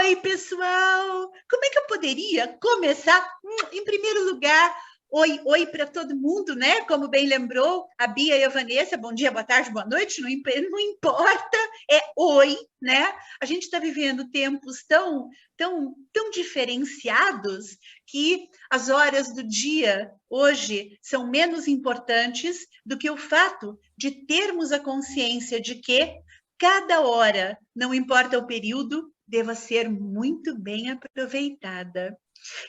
Oi, pessoal! Como é que eu poderia começar? Em primeiro lugar, oi para todo mundo, né? Como bem lembrou a Bia e a Vanessa, bom dia, boa tarde, boa noite, não importa, é oi, né? A gente está vivendo tempos tão diferenciados que as horas do dia hoje são menos importantes do que o fato de termos a consciência de que cada hora, não importa o período, deva ser muito bem aproveitada.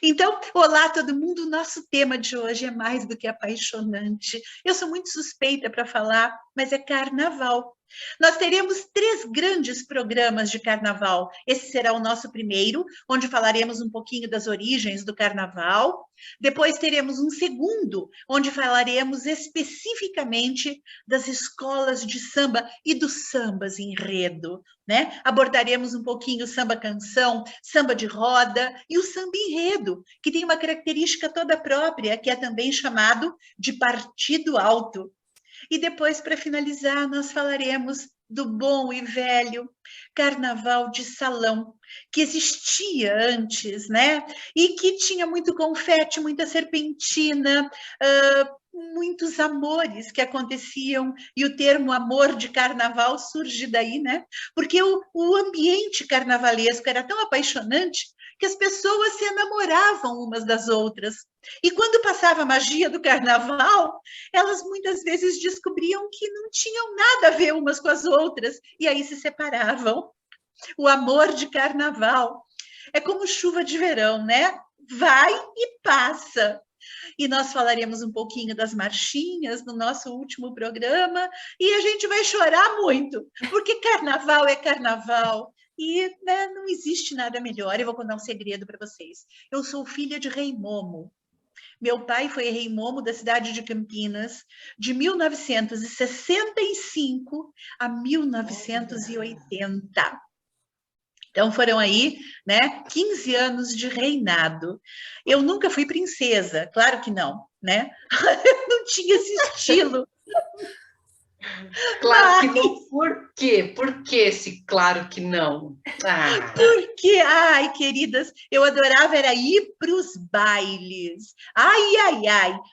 Então, olá todo mundo, o nosso tema de hoje é mais do que apaixonante. Eu sou muito suspeita para falar, mas é carnaval. Nós teremos 3 grandes programas de carnaval. Esse será o nosso primeiro, onde falaremos um pouquinho das origens do carnaval. Depois teremos um segundo, onde falaremos especificamente das escolas de samba e dos sambas enredo, né? Abordaremos um pouquinho o samba canção, samba de roda e o samba enredo, que tem uma característica toda própria, que é também chamado de partido alto. E depois, para finalizar, nós falaremos do bom e velho carnaval de salão, que existia antes, né? E que tinha muito confete, muita serpentina, muitos amores que aconteciam, e o termo amor de carnaval surge daí, né? Porque o ambiente carnavalesco era tão apaixonante que as pessoas se enamoravam umas das outras. E quando passava a magia do carnaval, elas muitas vezes descobriam que não tinham nada a ver umas com as outras, e aí se separavam. O amor de carnaval é como chuva de verão, né? Vai e passa. E nós falaremos um pouquinho das marchinhas no nosso último programa, e a gente vai chorar muito, porque carnaval é carnaval. E né, não existe nada melhor. Eu vou contar um segredo para vocês. Eu sou filha de Rei Momo. Meu pai foi rei Momo da cidade de Campinas, de 1965 a 1980. Então foram aí, né, 15 anos de reinado. Eu nunca fui princesa, claro que não, né? Não tinha esse estilo. Claro que não. Por quê? Por que esse claro que não? Porque, ai, queridas, eu adorava era ir para os bailes. Ai,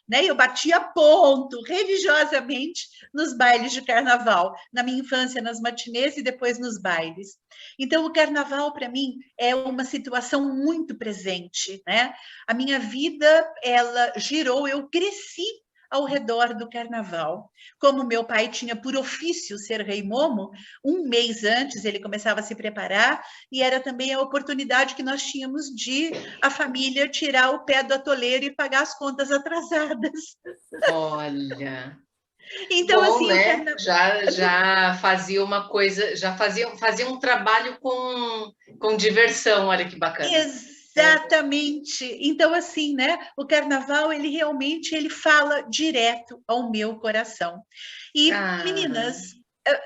né? Eu batia ponto religiosamente nos bailes de carnaval, na minha infância nas matinês e depois nos bailes. Então, o carnaval para mim é uma situação muito presente, né? A minha vida, ela girou, eu cresci ao redor do carnaval. Como meu pai tinha por ofício ser rei Momo, um mês antes ele começava a se preparar, e era também a oportunidade que nós tínhamos de a família tirar o pé do atoleiro e pagar as contas atrasadas. Olha, Então, bom, assim, o né? carnaval... Já fazia uma coisa, já fazia um trabalho com diversão, olha que bacana. Exatamente. Então, assim, né? O carnaval, ele realmente ele fala direto ao meu coração. E, meninas,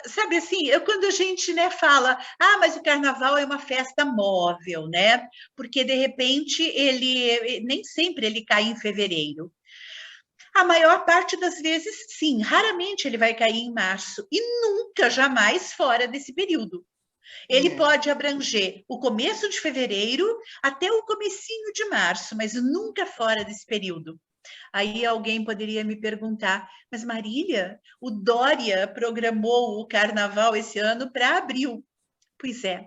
sabe assim, quando a gente né, fala, mas o carnaval é uma festa móvel, né? Porque de repente ele nem sempre ele cai em fevereiro. A maior parte das vezes, sim, raramente ele vai cair em março e nunca, jamais fora desse período. Ele pode abranger o começo de fevereiro até o comecinho de março, mas nunca fora desse período. Aí alguém poderia me perguntar, mas Marília, o Dória programou o carnaval esse ano para abril. Pois é,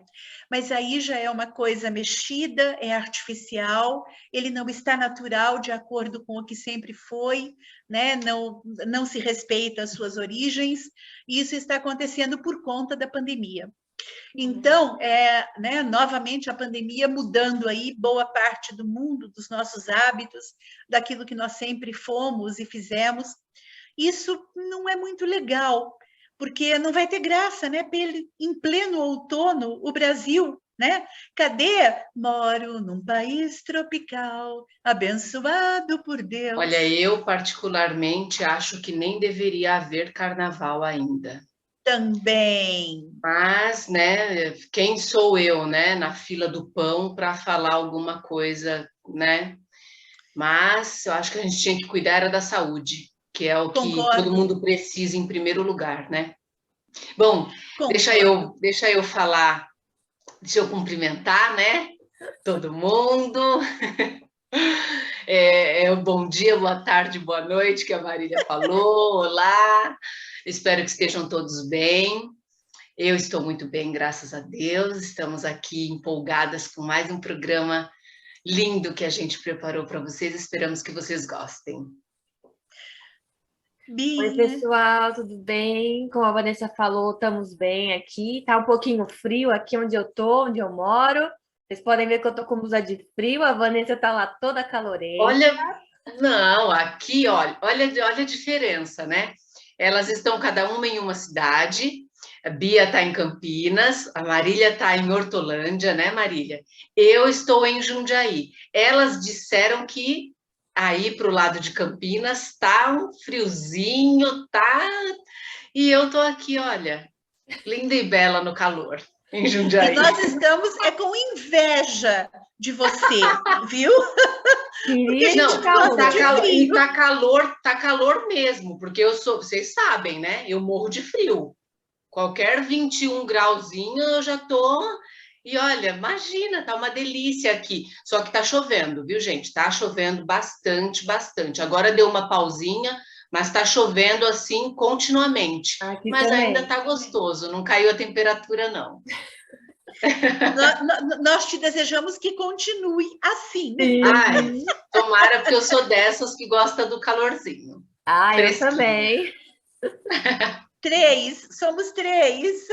mas aí já é uma coisa mexida, é artificial, ele não está natural de acordo com o que sempre foi, né? Não se respeita as suas origens, e isso está acontecendo por conta da pandemia. Então, né, novamente a pandemia mudando aí boa parte do mundo, dos nossos hábitos, daquilo que nós sempre fomos e fizemos. Isso não é muito legal, porque não vai ter graça, né? Em pleno outono, o Brasil, né? Cadê? Moro num país tropical, abençoado por Deus. Olha, eu particularmente acho que nem deveria haver carnaval ainda. Também. Mas, né, quem sou eu, né, na fila do pão para falar alguma coisa, né? Mas eu acho que a gente tinha que cuidar era da saúde, que é o que todo Concordo. mundo precisa em primeiro lugar, né? Bom, Concordo. deixa eu falar Deixa eu cumprimentar, né? Todo mundo. Bom dia, boa tarde, boa noite, que a Marília falou. Olá, espero que estejam todos bem. Eu estou muito bem, graças a Deus. Estamos aqui empolgadas com mais um programa lindo que a gente preparou para vocês. Esperamos que vocês gostem. Oi, pessoal, tudo bem? Como a Vanessa falou, estamos bem aqui. Tá um pouquinho frio aqui onde eu tô, onde eu moro. Vocês podem ver que eu tô com blusa de frio. A Vanessa tá lá toda calorenta. Olha, não, aqui, olha a diferença, né? Elas estão cada uma em uma cidade. A Bia está em Campinas, a Marília está em Hortolândia, né, Marília? Eu estou em Jundiaí. Elas disseram que aí para o lado de Campinas tá um friozinho, tá? E eu tô aqui, olha, linda e bela no calor, em Jundiaí. E nós estamos com inveja de você, viu? Porque a gente tá calor mesmo, porque vocês sabem, né? Eu morro de frio. Qualquer 21 grauzinho eu já tô. E olha, imagina, tá uma delícia aqui. Só que tá chovendo, viu, gente? Tá chovendo bastante, bastante. Agora deu uma pausinha, mas tá chovendo assim continuamente. Aqui mas também. ainda tá gostoso, não caiu a temperatura, não. Nós te desejamos que continue assim. Ai, tomara, porque eu sou dessas que gosta do calorzinho. Eu também. Somos três.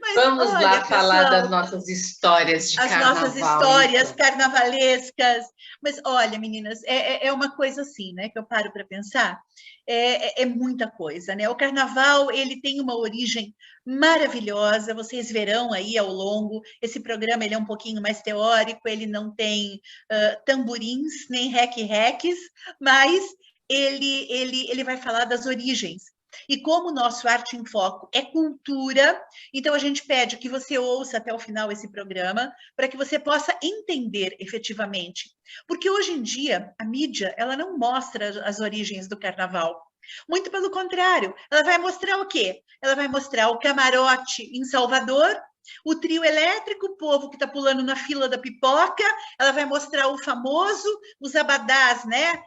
Mas, vamos lá falar pessoal, das nossas histórias de carnaval. As nossas histórias carnavalescas. Mas olha, meninas, é uma coisa assim, né, que eu paro para pensar. É muita coisa, né? O carnaval, ele tem uma origem maravilhosa, vocês verão aí ao longo. Esse programa, ele é um pouquinho mais teórico, ele não tem tamborins, nem rec-recs, mas ele vai falar das origens. E como o nosso Arte em Foco é cultura, então a gente pede que você ouça até o final esse programa, para que você possa entender efetivamente. Porque hoje em dia, a mídia, ela não mostra as origens do carnaval. Muito pelo contrário, ela vai mostrar o quê? Ela vai mostrar o camarote em Salvador, o trio elétrico, o povo que está pulando na fila da pipoca, ela vai mostrar o famoso, os abadás, né?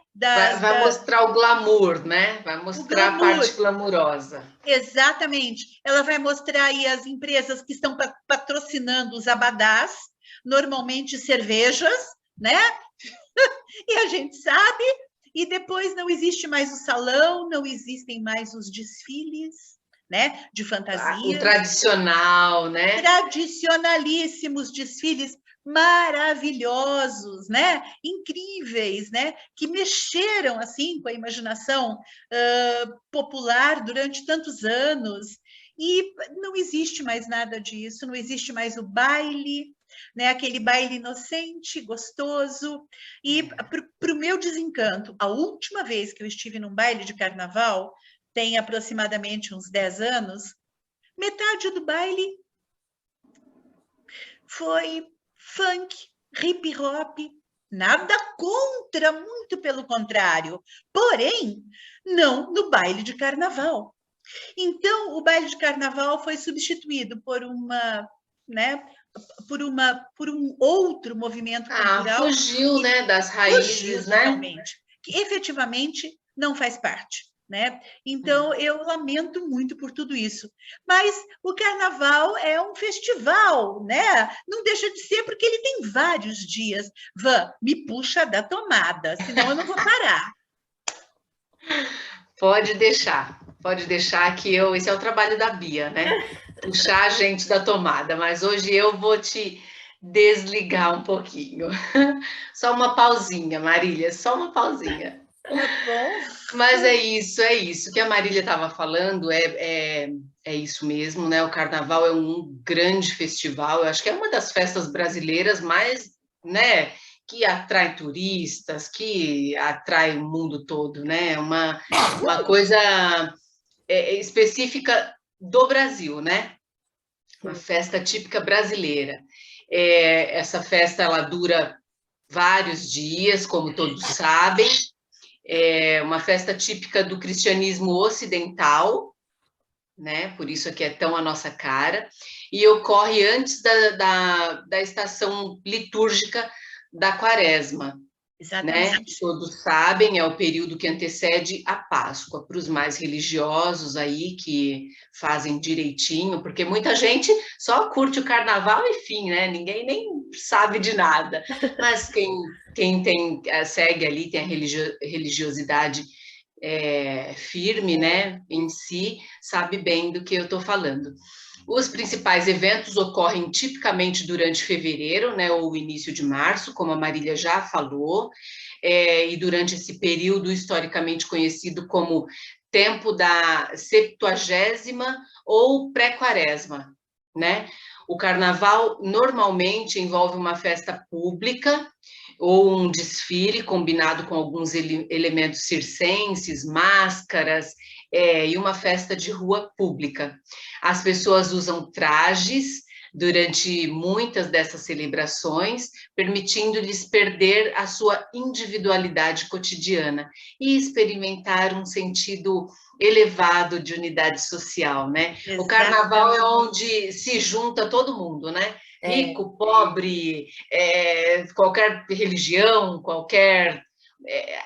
Vai mostrar o glamour, né? Vai mostrar a parte glamurosa. Exatamente. Ela vai mostrar aí as empresas que estão patrocinando os abadás, normalmente cervejas, né? E a gente sabe, e depois não existe mais o salão, não existem mais os desfiles, né, de fantasia. O tradicional, né? Tradicionalíssimos desfiles maravilhosos, né? Incríveis, né? Que mexeram assim com a imaginação popular durante tantos anos. E não existe mais nada disso, não existe mais o baile, né? Aquele baile inocente, gostoso. E para o meu desencanto, a última vez que eu estive num baile de carnaval, tem aproximadamente uns 10 anos, metade do baile foi funk, hip hop, nada contra, muito pelo contrário, porém, não no baile de carnaval. Então, o baile de carnaval foi substituído por por um outro movimento cultural. Fugiu, né, das raízes, né? Totalmente, que efetivamente não faz parte. Né? Então, eu lamento muito por tudo isso. Mas o carnaval é um festival, né? Não deixa de ser, porque ele tem vários dias. Me puxa da tomada, senão eu não vou parar. Pode deixar que esse é o trabalho da Bia, né? Puxar a gente da tomada, mas hoje eu vou te desligar um pouquinho. Só uma pausinha, Marília, só uma pausinha. Tá bom. Mas é isso que a Marília estava falando, é isso mesmo, né? O carnaval é um grande festival, eu acho que é uma das festas brasileiras mais, né, que atrai turistas, que atrai o mundo todo, né? Uma coisa específica do Brasil, né? Uma festa típica brasileira. Essa festa, ela dura vários dias, como todos sabem. É uma festa típica do cristianismo ocidental, né? Por isso aqui é tão a nossa cara. e ocorre antes da estação litúrgica da Quaresma. Né? Todos sabem, é o período que antecede a Páscoa, para os mais religiosos aí que fazem direitinho, porque muita gente só curte o carnaval e fim, né? Ninguém nem sabe de nada. Mas quem segue ali, tem a religiosidade firme, né, em si, sabe bem do que eu estou falando. Os principais eventos ocorrem tipicamente durante fevereiro, né, ou início de março, como a Marília já falou, e durante esse período historicamente conhecido como tempo da Septuagésima ou pré-quaresma, né? O carnaval normalmente envolve uma festa pública ou um desfile combinado com alguns elementos circenses, máscaras, e uma festa de rua pública. As pessoas usam trajes durante muitas dessas celebrações, permitindo-lhes perder a sua individualidade cotidiana e experimentar um sentido elevado de unidade social, né? Exatamente. O carnaval é onde se junta todo mundo, né? Rico, pobre, qualquer religião,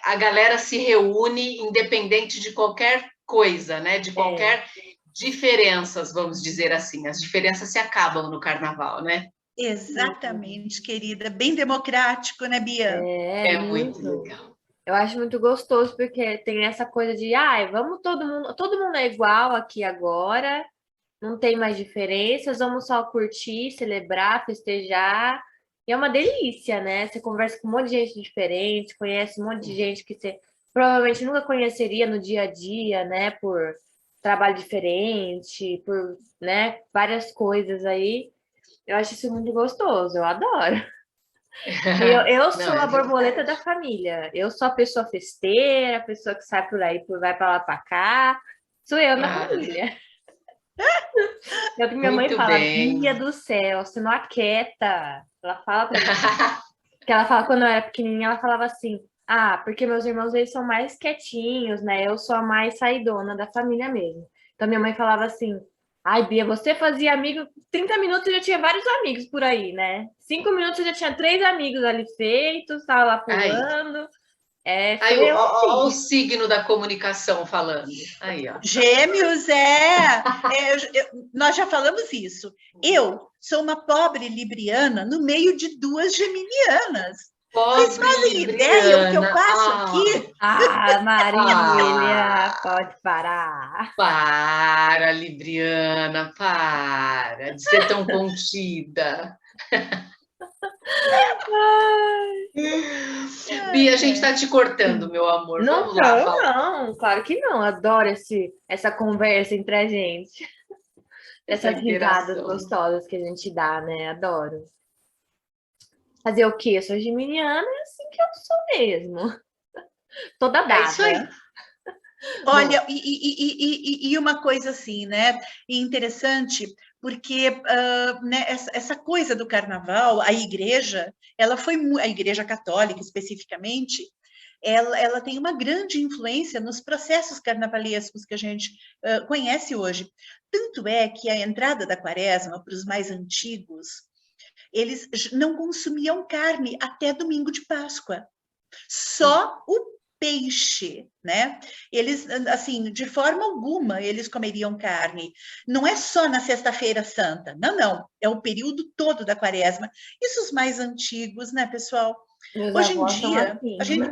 a galera se reúne independente de qualquer coisa, né? De qualquer diferenças, vamos dizer assim. As diferenças se acabam no carnaval, né? Exatamente, querida. Bem democrático, né, Bia? É muito legal. Eu acho muito gostoso, porque tem essa coisa de, vamos todo mundo é igual aqui agora, não tem mais diferenças, vamos só curtir, celebrar, festejar. E é uma delícia, né? Você conversa com um monte de gente diferente, conhece um monte de gente que você provavelmente nunca conheceria no dia a dia, né? Por trabalho diferente, por, né, várias coisas aí. Eu acho isso muito gostoso, eu adoro. Eu sou a borboleta da família. Eu sou a pessoa festeira, a pessoa que sai por aí, vai para lá para cá. Sou eu na família. Minha mãe fala, Bia do céu, você não aquieta. Ela fala pra mim. Que ela fala, quando eu era pequenininha, ela falava assim, porque meus irmãos, eles são mais quietinhos, né? Eu sou a mais saidona da família mesmo. Então, minha mãe falava assim, Bia, você fazia amigo, 30 minutos já tinha vários amigos por aí, né? 5 minutos já tinha 3 amigos ali feitos, tava lá pulando. Olha o signo da comunicação falando. Aí, ó. Gêmeos, nós já falamos isso. Eu sou uma pobre libriana no meio de 2 geminianas. Vocês fazem ideia do que eu passo aqui? Marília, pode parar. Para, Libriana, para de ser tão contida. Bia, a gente está te cortando, meu amor. Vamos lá. Não, claro que não. Adoro essa conversa entre a gente. Essas risadas gostosas que a gente dá, né? Adoro. Fazer o quê? Eu sou geminiana, é assim que eu sou mesmo. Toda dada. É isso aí. Olha, e uma coisa assim, né? Interessante, porque né, essa coisa do carnaval, a igreja católica especificamente, ela tem uma grande influência nos processos carnavalescos que a gente conhece hoje. Tanto é que a entrada da quaresma para os mais antigos, eles não consumiam carne até domingo de Páscoa. Só o peixe, né? Eles, assim, de forma alguma, eles comeriam carne. Não é só na Sexta-feira Santa, não. É o período todo da quaresma. Isso os mais antigos, né, pessoal? Hoje em dia, a gente...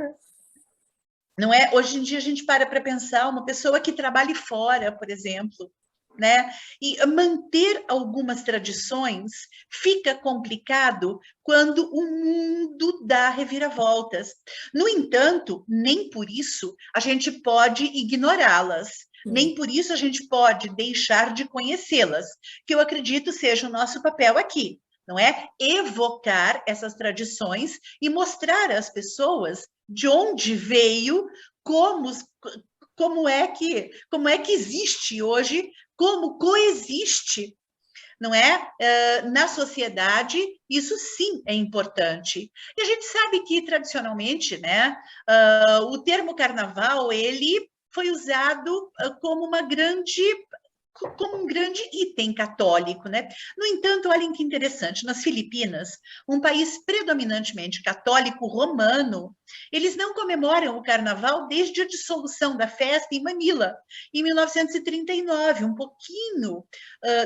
Não é? Hoje em dia a gente para pensar uma pessoa que trabalhe fora, por exemplo, né? E manter algumas tradições fica complicado quando o mundo dá reviravoltas. No entanto, nem por isso a gente pode ignorá-las, nem por isso a gente pode deixar de conhecê-las, que eu acredito seja o nosso papel aqui, não é? Evocar essas tradições e mostrar às pessoas de onde veio, como é que existe hoje, como coexiste, não é? Na sociedade, isso sim é importante. E a gente sabe que, tradicionalmente, né, o termo carnaval, ele foi usado como uma grande como um grande item católico, né? No entanto, olhem que interessante, nas Filipinas, um país predominantemente católico romano, eles não comemoram o carnaval desde a dissolução da festa em Manila, em 1939, um pouquinho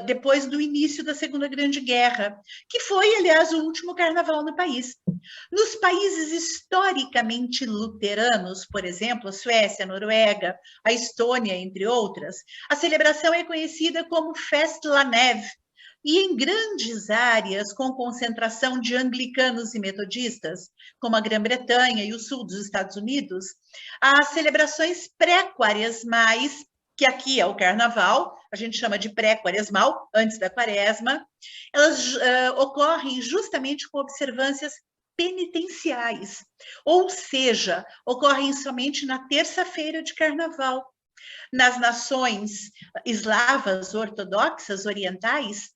depois do início da Segunda Grande Guerra, que foi, aliás, o último carnaval no país. Nos países historicamente luteranos, por exemplo, a Suécia, a Noruega, a Estônia, entre outras, a celebração é conhecida como Festlandnæv, e em grandes áreas com concentração de anglicanos e metodistas, como a Grã-Bretanha e o sul dos Estados Unidos, há celebrações pré-quaresmais, que aqui é o carnaval, a gente chama de pré-quaresmal, antes da quaresma, elas ocorrem justamente com observâncias penitenciais, ou seja, ocorrem somente na terça-feira de carnaval. Nas nações eslavas, ortodoxas, orientais,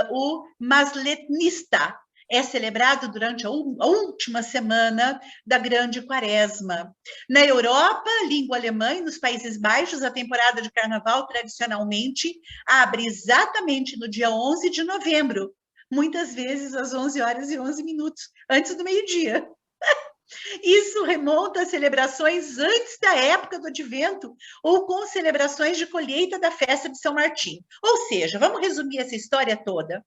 o Maslenitsa é celebrado durante a última semana da Grande Quaresma. Na Europa, língua alemã e nos Países Baixos, a temporada de carnaval tradicionalmente abre exatamente no dia 11 de novembro, muitas vezes às 11 horas e 11 minutos, antes do meio-dia. Isso remonta a celebrações antes da época do Advento ou com celebrações de colheita da festa de São Martim. Ou seja, vamos resumir essa história toda.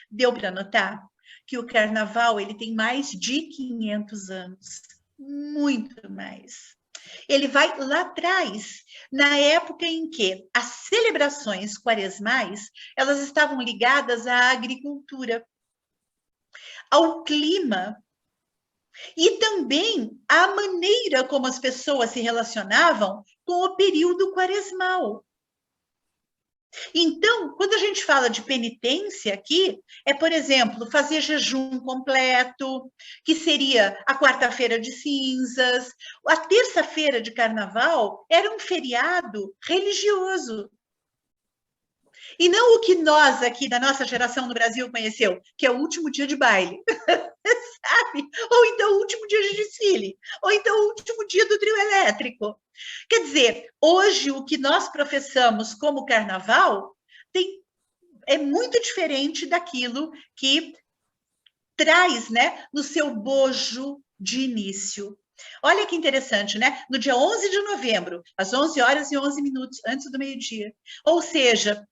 Deu para notar que o carnaval ele tem mais de 500 anos, muito mais. Ele vai lá atrás, na época em que as celebrações quaresmais elas estavam ligadas à agricultura, ao clima, e também a maneira como as pessoas se relacionavam com o período quaresmal. Então, quando a gente fala de penitência aqui, é, por exemplo, fazer jejum completo, que seria a quarta-feira de cinzas. A terça-feira de carnaval era um feriado religioso. E não o que nós aqui da nossa geração no Brasil conheceu, que é o último dia de baile, sabe? Ou então o último dia de desfile, ou então o último dia do trio elétrico. Quer dizer, hoje o que nós professamos como carnaval é muito diferente daquilo que traz, né, no seu bojo de início. Olha que interessante, né? No dia 11 de novembro, às 11 horas e 11 minutos, antes do meio-dia. Ou seja,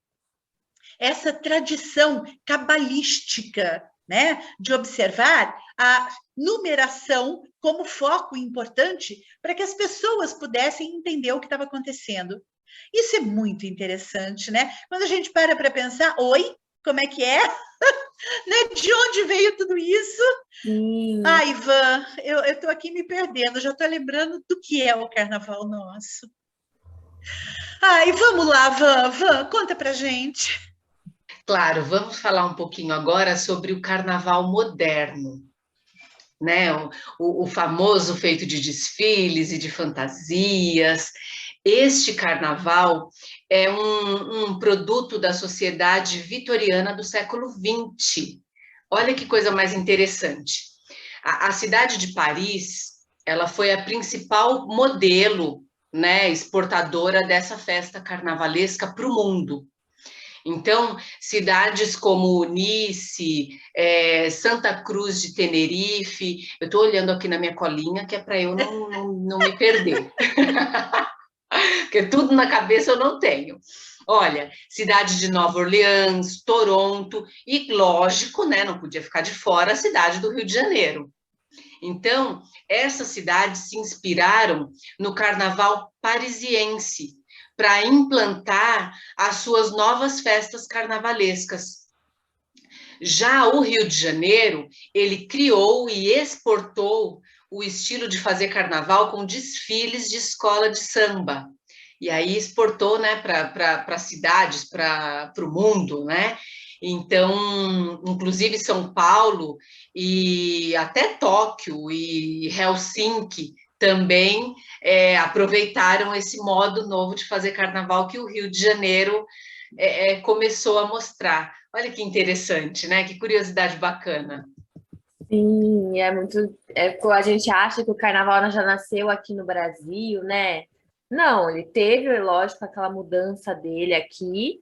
essa tradição cabalística, né, de observar a numeração como foco importante para que as pessoas pudessem entender o que estava acontecendo. Isso é muito interessante, né? Quando a gente para pensar, oi, como é que é? Né? De onde veio tudo isso? Ai, Ivan, eu estou aqui me perdendo, já estou lembrando do que é o carnaval nosso. Ai, vamos lá, Van, conta pra gente. Claro, vamos falar um pouquinho agora sobre o carnaval moderno, né? O famoso feito de desfiles e de fantasias. Este carnaval é um produto da sociedade vitoriana do século XX. Olha que coisa mais interessante. A cidade de Paris, ela foi a principal modelo, né, exportadora dessa festa carnavalesca para o mundo. Então, cidades como Nice, Santa Cruz de Tenerife, eu estou olhando aqui na minha colinha, que é para eu não me perder. Porque tudo na cabeça eu não tenho. Olha, cidade de Nova Orleans, Toronto e, lógico, né, não podia ficar de fora a cidade do Rio de Janeiro. Então, essas cidades se inspiraram no carnaval parisiense para implantar as suas novas festas carnavalescas. Já o Rio de Janeiro, ele criou e exportou o estilo de fazer carnaval com desfiles de escola de samba. E aí exportou, né, para cidades, para o mundo, né? Então, inclusive São Paulo e até Tóquio e Helsinki também aproveitaram esse modo novo de fazer carnaval que o Rio de Janeiro começou a mostrar. Olha que interessante, né? Que curiosidade bacana. Sim, é muito. A gente acha que o carnaval já nasceu aqui no Brasil, né? Não, ele teve, lógico, aquela mudança dele aqui,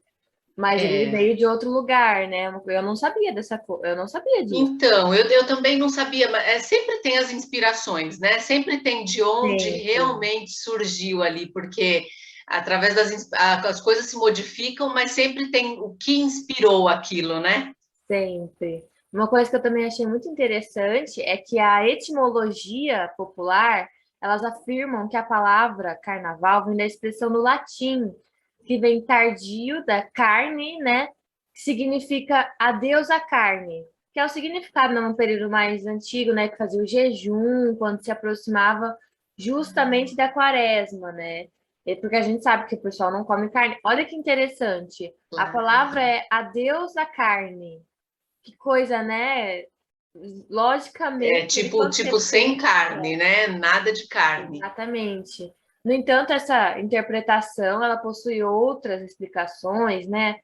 Mas ele veio de outro lugar, né? Eu não sabia dessa coisa, eu não sabia disso. Então, eu também não sabia, mas sempre tem as inspirações, né? Sempre tem de onde realmente surgiu ali, porque através as coisas se modificam, mas sempre tem o que inspirou aquilo, né? Sempre. Uma coisa que eu também achei muito interessante é que a etimologia popular, elas afirmam que a palavra carnaval vem da expressão no latim, que vem tardio da carne, né? Que significa adeus à carne, que é o significado num período mais antigo, né? Que fazia o jejum, quando se aproximava justamente da quaresma, né? Porque a gente sabe que o pessoal não come carne. Olha que interessante. A palavra é adeus à carne. Que coisa, né? É Logicamente, tipo sem carne, né? Nada de carne. exatamente. No entanto, essa interpretação ela possui outras explicações, né?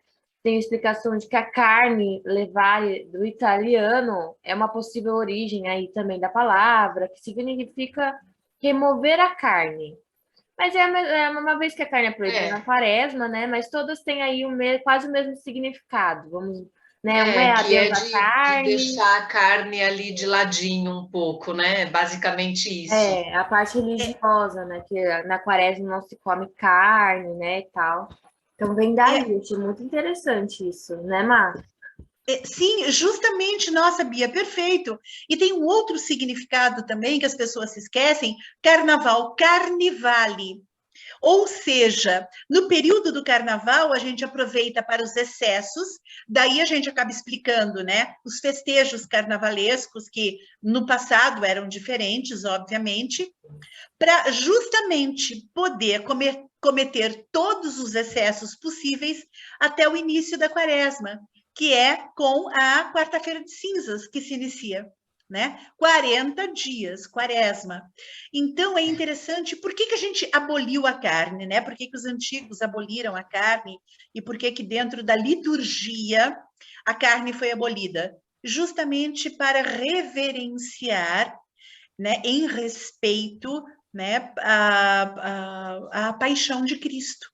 Tem a explicação de que a carne levare do italiano é uma possível origem aí também da palavra, que significa remover a carne. Mas é uma vez que a carne é proibida na quaresma, né? Mas todas têm aí quase o mesmo significado. Vamos, né? Um é Que adeus é à de carne, deixar a carne ali de ladinho um pouco, né? Basicamente isso. a parte religiosa, né? Que na quaresma não se come carne, né? E tal. Então vem daí, eu achei muito interessante isso, né, Mar? Sim, justamente, nossa, Bia, perfeito. E tem um outro significado também que as pessoas se esquecem: carnaval, carnivale. Ou seja, no período do carnaval, a gente aproveita para os excessos, daí a gente acaba explicando, né, os festejos carnavalescos, que no passado eram diferentes, obviamente, para justamente poder cometer todos os excessos possíveis até o início da quaresma, que é com a quarta-feira de cinzas que se inicia. Né? 40 dias, quaresma. Então, é interessante, por que a gente aboliu a carne, né? Por que os antigos aboliram a carne e por que dentro da liturgia a carne foi abolida? Justamente para reverenciar, né, em respeito, né, a paixão de Cristo.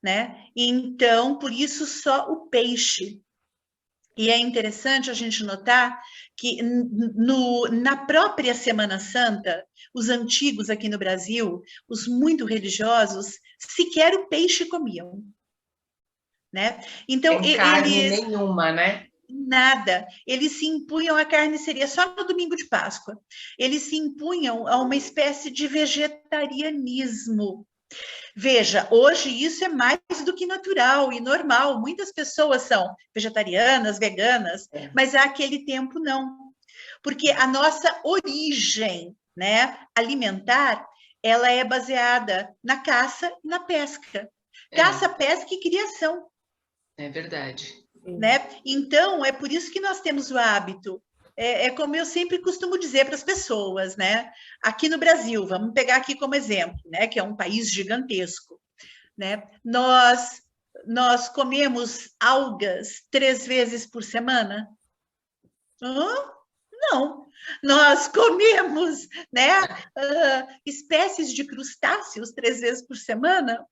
Né? Então, por isso só o peixe. E é interessante a gente notar que na própria Semana Santa, os antigos aqui no Brasil, os muito religiosos, sequer o peixe comiam. Né? Então, Sem carne nenhuma, né? Nada. Eles se impunham, a carne seria só no domingo de Páscoa. Eles se impunham a uma espécie de vegetarianismo. Veja, hoje isso é mais do que natural e normal. Muitas pessoas são vegetarianas, veganas, mas há aquele tempo não. Porque a nossa origem, né, alimentar, ela é baseada na caça e na pesca. Caça, pesca e criação. É verdade. Né? Então, é por isso que nós temos o hábito. É como eu sempre costumo dizer para as pessoas, né? Aqui no Brasil, vamos pegar aqui como exemplo, né? Que é um país gigantesco, né? Nós comemos algas 3 vezes por semana? Não. Nós comemos, né? Espécies de crustáceos 3 vezes por semana?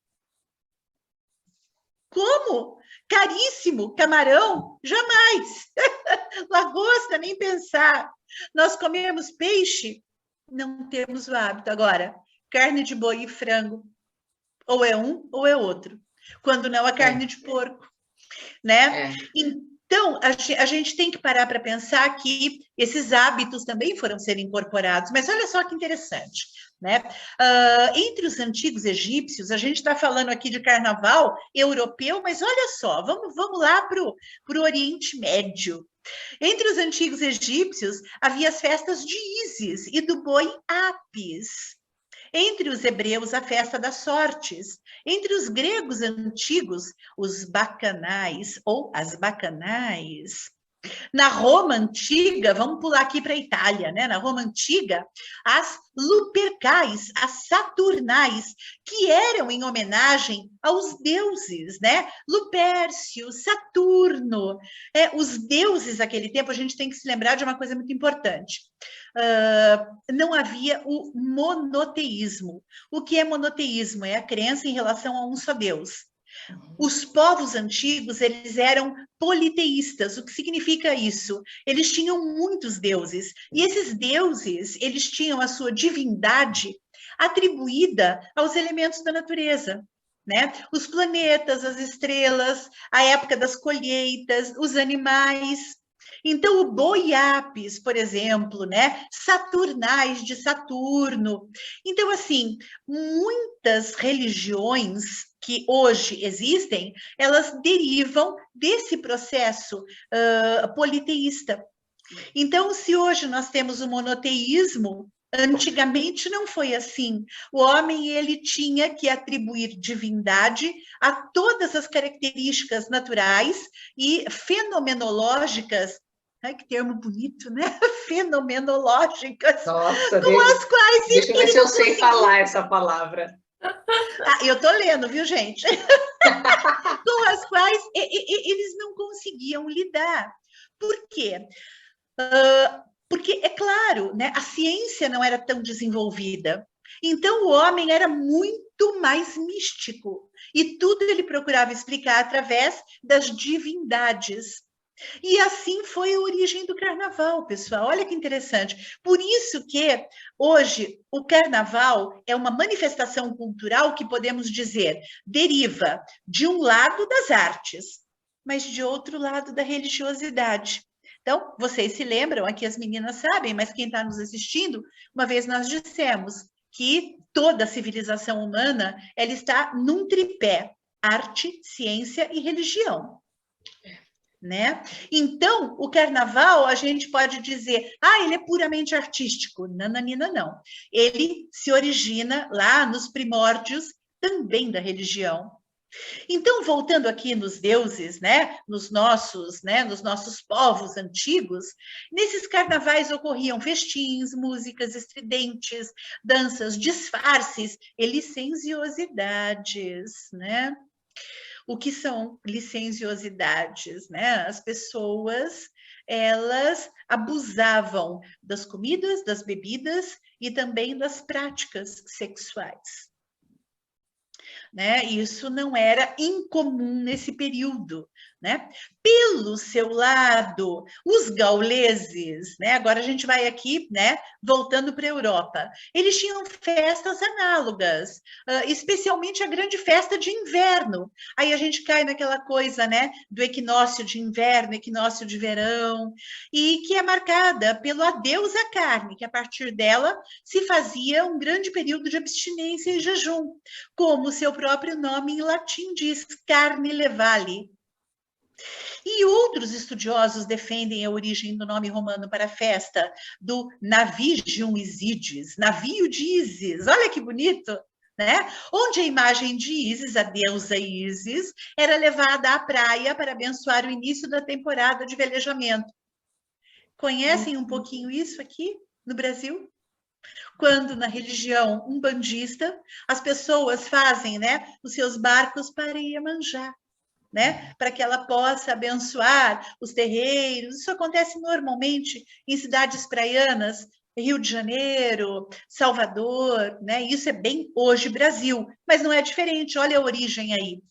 Como? Caríssimo, camarão? Jamais. Lagosta, nem pensar. Nós comemos peixe? Não temos o hábito. Agora, carne de boi e frango, ou é um ou é outro. Quando não, a carne de porco. Né? Então, a gente tem que parar para pensar que esses hábitos também foram ser incorporados. Mas olha só que interessante. Né? Entre os antigos egípcios, a gente está falando aqui de carnaval europeu, mas olha só, vamos lá para o Oriente Médio. Entre os antigos egípcios, havia as festas de Ísis e do boi Apis. Entre os hebreus, a festa das sortes. Entre os gregos antigos, os bacanais ou as bacanais. Na Roma antiga, vamos pular aqui para a Itália, né? Na Roma antiga, as lupercais, as saturnais, que eram em homenagem aos deuses, né? Lupércio, Saturno. Os deuses daquele tempo, a gente tem que se lembrar de uma coisa muito importante. Não havia o monoteísmo. O que é monoteísmo? É a crença em relação a um só Deus. Os povos antigos, eles eram politeístas. O que significa isso? Eles tinham muitos deuses, e esses deuses, eles tinham a sua divindade atribuída aos elementos da natureza, né? Os planetas, as estrelas, a época das colheitas, os animais. Então, o Boiapis, por exemplo, né? Saturnais de Saturno. Então, assim, muitas religiões que hoje existem, elas derivam desse processo politeísta. Então, se hoje nós temos o monoteísmo, antigamente não foi assim. O homem, ele tinha que atribuir divindade a todas as características naturais e fenomenológicas. Ai, que termo bonito, né? Fenomenológicas. Nossa, com as quais deixa eu ver se eu sei falar essa palavra. Eu tô lendo, viu, gente? Com as quais eles não conseguiam lidar. Por quê? Porque, é claro, né, a ciência não era tão desenvolvida. Então, o homem era muito mais místico. E tudo ele procurava explicar através das divindades. E assim foi a origem do carnaval, pessoal. Olha que interessante. Por isso que hoje o carnaval é uma manifestação cultural que podemos dizer deriva de um lado das artes, mas de outro lado da religiosidade. Então, vocês se lembram, aqui as meninas sabem, mas quem está nos assistindo, uma vez nós dissemos que toda a civilização humana ela está num tripé: arte, ciência e religião. Né? Então, o carnaval, a gente pode dizer, ele é puramente artístico. Nananina, não. Ele se origina lá nos primórdios também da religião. Então, voltando aqui nos deuses, né, nos nossos povos antigos, nesses carnavais ocorriam festins, músicas estridentes, danças, disfarces e licenciosidades, né? O que são licenciosidades, né? As pessoas, elas abusavam das comidas, das bebidas e também das práticas sexuais. Né? Isso não era incomum nesse período, né? Pelo seu lado, os gauleses, né? Agora a gente vai aqui, né? Voltando para a Europa, eles tinham festas análogas, especialmente a grande festa de inverno. Aí a gente cai naquela coisa, né? Do equinócio de inverno, equinócio de verão, e que é marcada pelo adeus à carne, que a partir dela se fazia um grande período de abstinência e jejum, como o seu próprio nome em latim diz, carne levale. E outros estudiosos defendem a origem do nome romano para a festa do Navigium Isides, navio de Ísis. Olha que bonito, né? Onde a imagem de Ísis, a deusa Ísis, era levada à praia para abençoar o início da temporada de velejamento. Conhecem um pouquinho isso aqui no Brasil? Quando na religião umbandista as pessoas fazem, né, os seus barcos para Iemanjá, né, para que ela possa abençoar os terreiros. Isso acontece normalmente em cidades praianas, Rio de Janeiro, Salvador, né? Isso é bem hoje Brasil, mas não é diferente. Olha a origem aí.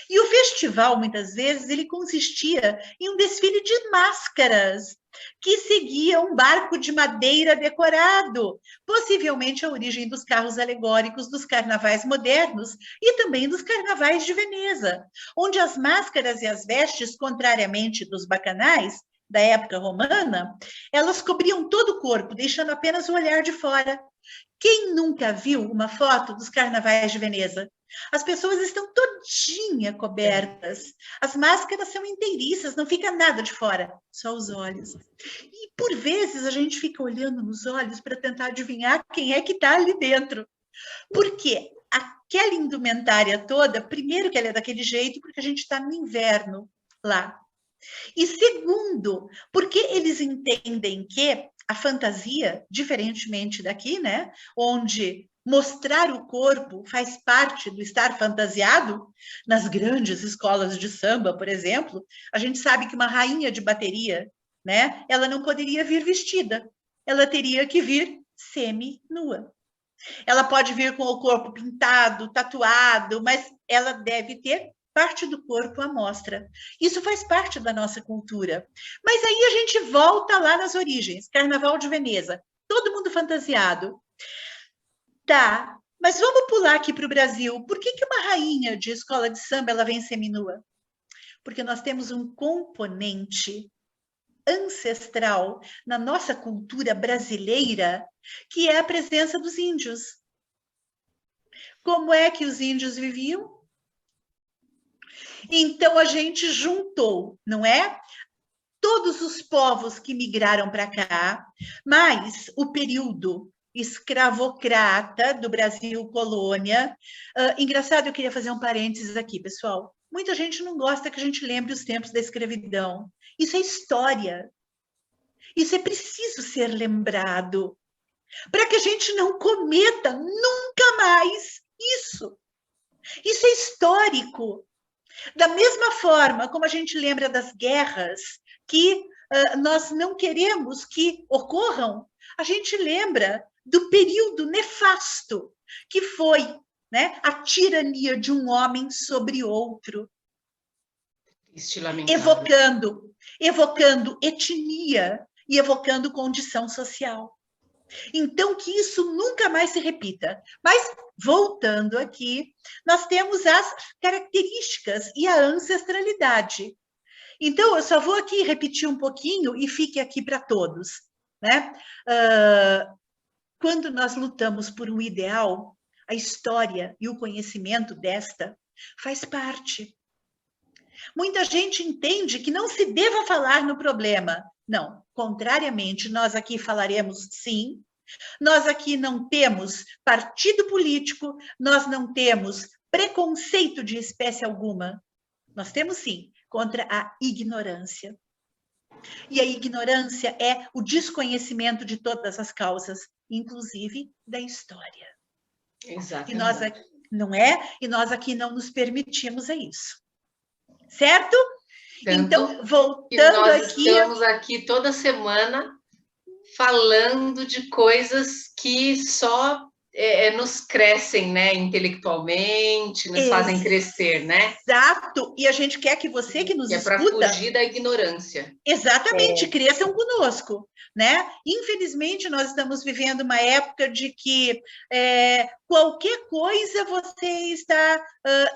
E o festival, muitas vezes, ele consistia em um desfile de máscaras que seguia um barco de madeira decorado, possivelmente a origem dos carros alegóricos dos carnavais modernos e também dos carnavais de Veneza, onde as máscaras e as vestes, contrariamente dos bacanais da época romana, elas cobriam todo o corpo, deixando apenas o olhar de fora. Quem nunca viu uma foto dos carnavais de Veneza? As pessoas estão todinha cobertas. As máscaras são inteiriças, não fica nada de fora, só os olhos. E, por vezes, a gente fica olhando nos olhos para tentar adivinhar quem é que está ali dentro. Por quê? Aquela indumentária toda, primeiro que ela é daquele jeito, porque a gente está no inverno lá. E segundo, porque eles entendem que a fantasia, diferentemente daqui, né, onde mostrar o corpo faz parte do estar fantasiado, nas grandes escolas de samba, por exemplo, a gente sabe que uma rainha de bateria, né, ela não poderia vir vestida, ela teria que vir semi-nua. Ela pode vir com o corpo pintado, tatuado, mas ela deve ter parte do corpo à mostra. Isso faz parte da nossa cultura. Mas aí a gente volta lá nas origens, Carnaval de Veneza, todo mundo fantasiado. Tá, mas vamos pular aqui para o Brasil. Por que uma rainha de escola de samba ela vem seminua? Porque nós temos um componente ancestral na nossa cultura brasileira, que é a presença dos índios. Como é que os índios viviam? Então a gente juntou, não é? Todos os povos que migraram para cá, mas o período escravocrata do Brasil colônia. Engraçado, eu queria fazer um parênteses aqui, pessoal. Muita gente não gosta que a gente lembre os tempos da escravidão. Isso é história. Isso é preciso ser lembrado, para que a gente não cometa nunca mais isso. Isso é histórico. Da mesma forma como a gente lembra das guerras que nós não queremos que ocorram, a gente lembra do período nefasto que foi, né, a tirania de um homem sobre outro, evocando etnia e evocando condição social. Então, que isso nunca mais se repita. Mas, voltando aqui, nós temos as características e a ancestralidade. Então, eu só vou aqui repetir um pouquinho e fique aqui para todos, né? Quando nós lutamos por um ideal, a história e o conhecimento desta faz parte. Muita gente entende que não se deva falar no problema. Não, contrariamente, nós aqui falaremos sim. Nós aqui não temos partido político, nós não temos preconceito de espécie alguma. Nós temos sim, contra a ignorância. E a ignorância é o desconhecimento de todas as causas, inclusive da história. Exatamente. E nós aqui, não é? E nós aqui não nos permitimos isso. Certo? Então, voltando nós aqui... estamos aqui toda semana falando de coisas que só nos crescem, né, intelectualmente, nos fazem crescer, né? Exato, e a gente quer que você que nos escuta... É para fugir da ignorância. Exatamente, cresçam conosco, né? Infelizmente, nós estamos vivendo uma época de que qualquer coisa você está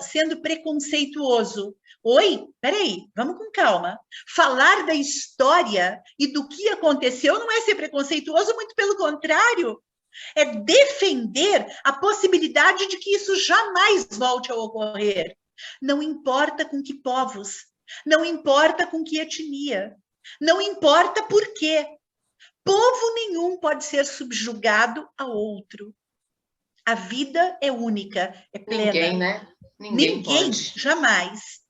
sendo preconceituoso. Oi, peraí, vamos com calma. Falar da história e do que aconteceu não é ser preconceituoso, muito pelo contrário. É defender a possibilidade de que isso jamais volte a ocorrer. Não importa com que povos, não importa com que etnia, não importa por quê. Povo nenhum pode ser subjugado a outro. A vida é única, é plena. Ninguém, né? Ninguém pode. Jamais.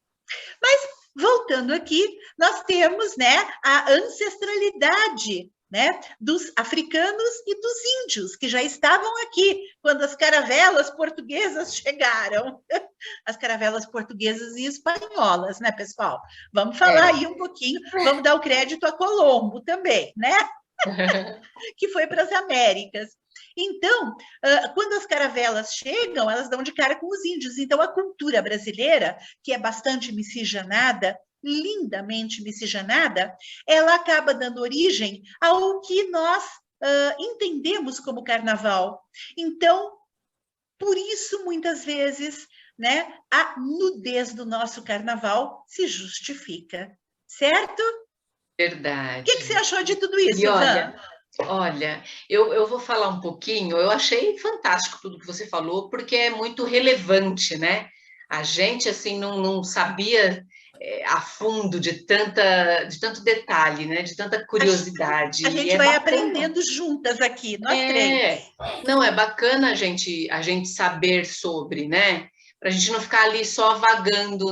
Mas, voltando aqui, nós temos, né, a ancestralidade, né, dos africanos e dos índios, que já estavam aqui quando as caravelas portuguesas chegaram. As caravelas portuguesas e espanholas, né, pessoal? Vamos falar aí um pouquinho, vamos dar o crédito a Colombo também, né? Que foi para as Américas. Então, quando as caravelas chegam, elas dão de cara com os índios. Então, a cultura brasileira, que é bastante miscigenada, lindamente miscigenada, ela acaba dando origem ao que nós entendemos como carnaval. Então, por isso, muitas vezes, né, a nudez do nosso carnaval se justifica, certo? Verdade. O que você achou de tudo isso, Olha, eu vou falar um pouquinho, eu achei fantástico tudo que você falou, porque é muito relevante, né? A gente, assim, não sabia a fundo de tanto detalhe, né? De tanta curiosidade. A gente vai aprendendo juntas aqui, nós três. Não, é bacana a gente saber sobre, né? Para a gente não ficar ali só vagando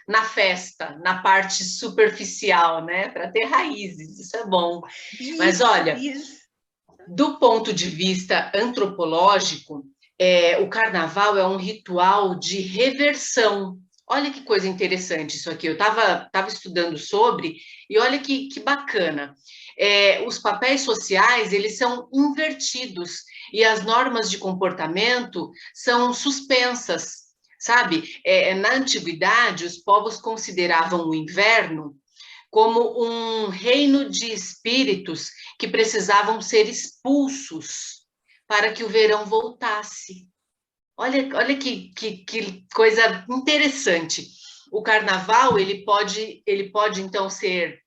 na festa, na parte superficial, né? Para ter raízes, isso é bom. Mas olha, do ponto de vista antropológico, o carnaval é um ritual de reversão. Olha que coisa interessante isso aqui. Eu estava estudando sobre, e olha que bacana. Os papéis sociais, eles são invertidos, e as normas de comportamento são suspensas. sabe? Na antiguidade, os povos consideravam o inverno como um reino de espíritos que precisavam ser expulsos para que o verão voltasse. Olha que coisa interessante. O carnaval, ele pode então ser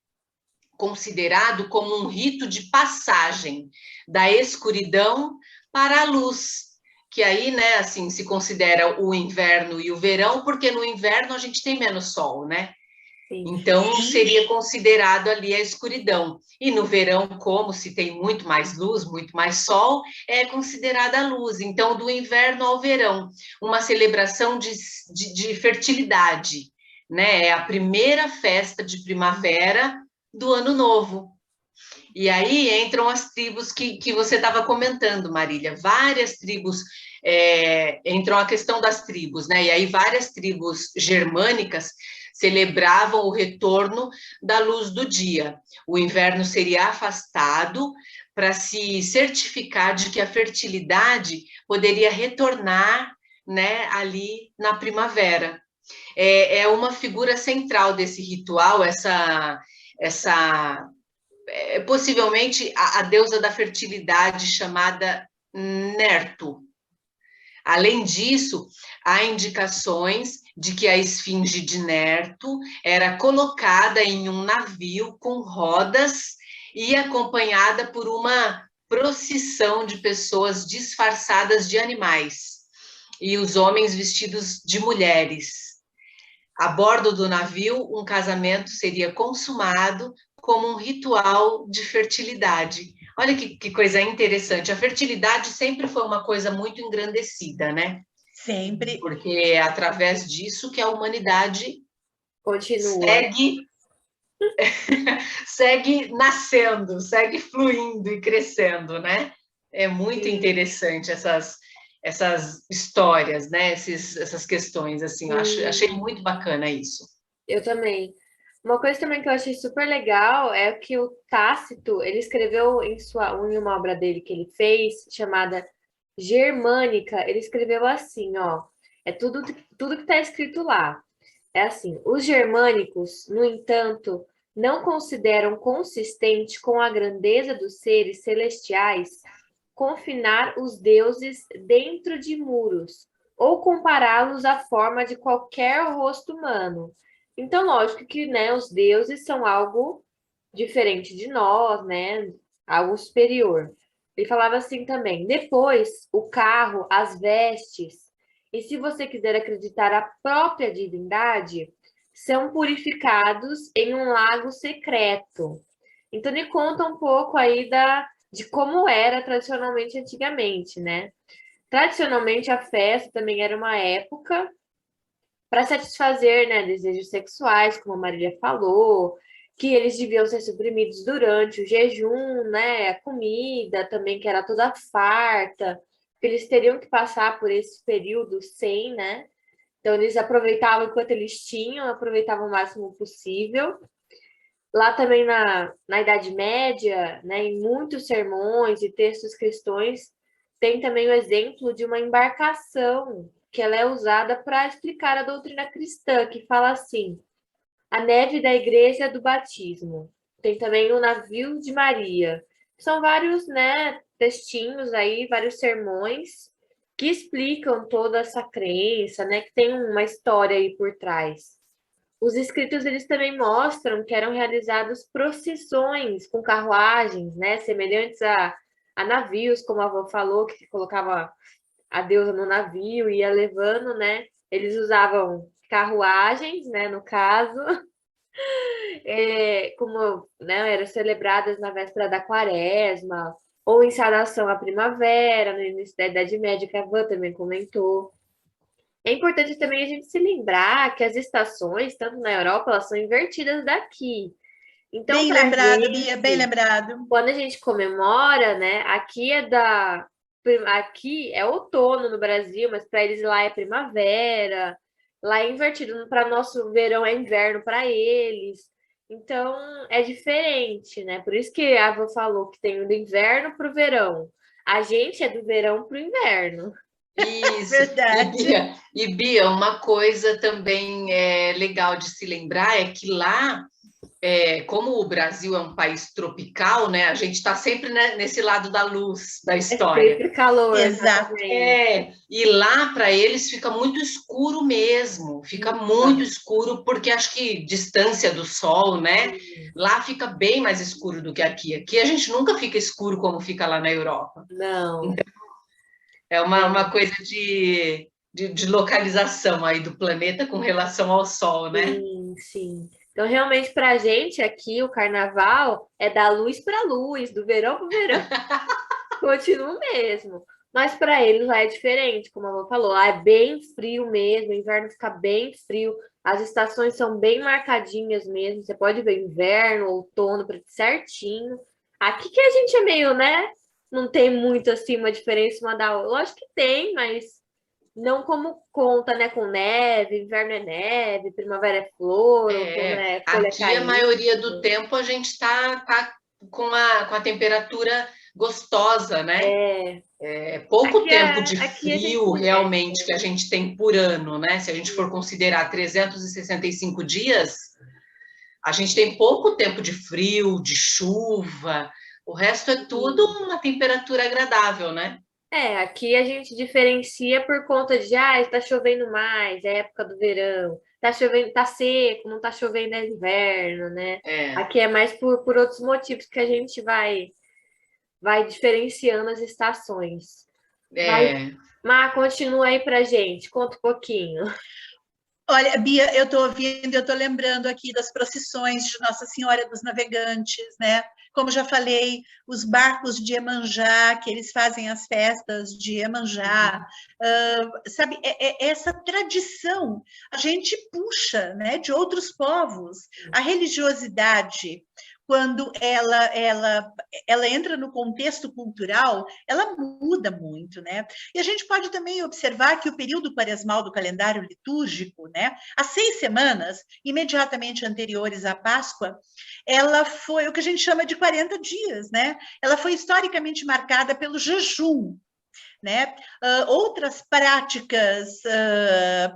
considerado como um rito de passagem da escuridão para a luz, que aí, né, assim, se considera o inverno e o verão, porque no inverno a gente tem menos sol, né? Então, seria considerado ali a escuridão. E no verão, como se tem muito mais luz, muito mais sol, é considerada a luz. Então, do inverno ao verão, uma celebração de fertilidade, né? É a primeira festa de primavera do ano novo. E aí entram as tribos que você estava comentando, Marília. Várias tribos, entram a questão das tribos, né? E aí várias tribos germânicas celebravam o retorno da luz do dia. O inverno seria afastado para se certificar de que a fertilidade poderia retornar, né, ali na primavera. É uma figura central desse ritual, possivelmente a deusa da fertilidade chamada Nertu. Além disso, há indicações de que a esfinge de Nertu era colocada em um navio com rodas e acompanhada por uma procissão de pessoas disfarçadas de animais e os homens vestidos de mulheres. A bordo do navio, um casamento seria consumado como um ritual de fertilidade. Olha que coisa interessante. A fertilidade sempre foi uma coisa muito engrandecida, né? Sempre. Porque é através disso que a humanidade continua. segue nascendo, segue fluindo e crescendo, né? É muito interessante essas histórias, né? Essas questões, assim, achei muito bacana isso. Eu também. Uma coisa também que eu achei super legal é que o Tácito, ele escreveu em uma obra dele que ele fez, chamada Germânica, ele escreveu assim, ó, é tudo que está escrito lá. É assim, os germânicos, no entanto, não consideram consistente com a grandeza dos seres celestiais confinar os deuses dentro de muros ou compará-los à forma de qualquer rosto humano. Então, lógico que, né, os deuses são algo diferente de nós, né, algo superior. Ele falava assim também, depois, o carro, as vestes, e se você quiser acreditar a própria divindade, são purificados em um lago secreto. Então, ele conta um pouco aí de como era tradicionalmente antigamente, né? Tradicionalmente, a festa também era uma época para satisfazer, né, desejos sexuais, como a Marília falou, que eles deviam ser suprimidos durante o jejum, né, a comida também, que era toda farta, que eles teriam que passar por esse período sem, né? Então, eles aproveitavam enquanto eles tinham, aproveitavam o máximo possível. Lá também na Idade Média, né, em muitos sermões e textos cristãos, tem também o exemplo de uma embarcação que ela é usada para explicar a doutrina cristã, que fala assim, a neve da igreja do batismo. Tem também o navio de Maria. São vários, né, textinhos aí, vários sermões que explicam toda essa crença, né, que tem uma história aí por trás. Os escritos, eles também mostram que eram realizadas procissões com carruagens, né, semelhantes a navios, como a avó falou, que colocava a deusa no navio e ia levando, né? Eles usavam carruagens, né, no caso, como, né, eram celebradas na véspera da quaresma, ou em saudação à primavera, no início da Idade Média, que a avó também comentou. É importante também a gente se lembrar que as estações, tanto na Europa, elas são invertidas daqui. Então, bem lembrado, Bia, bem lembrado. Quando a gente comemora, né, aqui é outono no Brasil, mas para eles lá é primavera, lá é invertido, para nosso verão é inverno para eles. Então, é diferente, né? Por isso que a avó falou que tem do inverno para o verão. A gente é do verão para o inverno. Isso. Verdade. E Bia, uma coisa também legal de se lembrar é que lá, como o Brasil é um país tropical, né? A gente está sempre nesse lado da luz da história. É sempre calor. Exato. E lá para eles fica muito escuro mesmo, fica muito escuro, porque acho que distância do sol, né? Lá fica bem mais escuro do que aqui. Aqui a gente nunca fica escuro como fica lá na Europa. Não. Então, é uma coisa de localização aí do planeta com relação ao sol, né? Sim, sim. Então, realmente, para a gente aqui, o carnaval é da luz para luz, do verão para o verão. Continua o mesmo. Mas para eles lá é diferente, como a avó falou. Lá é bem frio mesmo, o inverno fica bem frio. As estações são bem marcadinhas mesmo. Você pode ver inverno, outono, certinho. Aqui que a gente é meio, né? Não tem muito assim uma diferença uma da outra. Lógico que tem, mas não como conta, né? Com neve, inverno é neve, primavera é flor, outono é folha aqui caindo. a maioria do tempo a gente tá com a temperatura gostosa, né? Pouco tempo de frio realmente que a gente tem por ano, né? Se a gente for considerar 365 dias, a gente tem pouco tempo de frio, de chuva. O resto é tudo uma temperatura agradável, né? Aqui a gente diferencia por conta de, está chovendo mais, é época do verão, tá chovendo, tá seco, não tá chovendo é inverno, né? Aqui é mais por outros motivos que a gente vai diferenciando as estações. Mas continua aí pra gente, conta um pouquinho. Olha, Bia, eu estou ouvindo, eu estou lembrando aqui das procissões de Nossa Senhora dos Navegantes, né? Como já falei, os barcos de Iemanjá, que eles fazem as festas de Iemanjá, sabe, essa tradição a gente puxa, né, de outros povos. A religiosidade, quando ela entra no contexto cultural, ela muda muito, né? E a gente pode também observar que o período quaresmal do calendário litúrgico, né, as 6 semanas imediatamente anteriores à Páscoa, ela foi o que a gente chama de 40 dias, né? Ela foi historicamente marcada pelo jejum, né? Outras práticas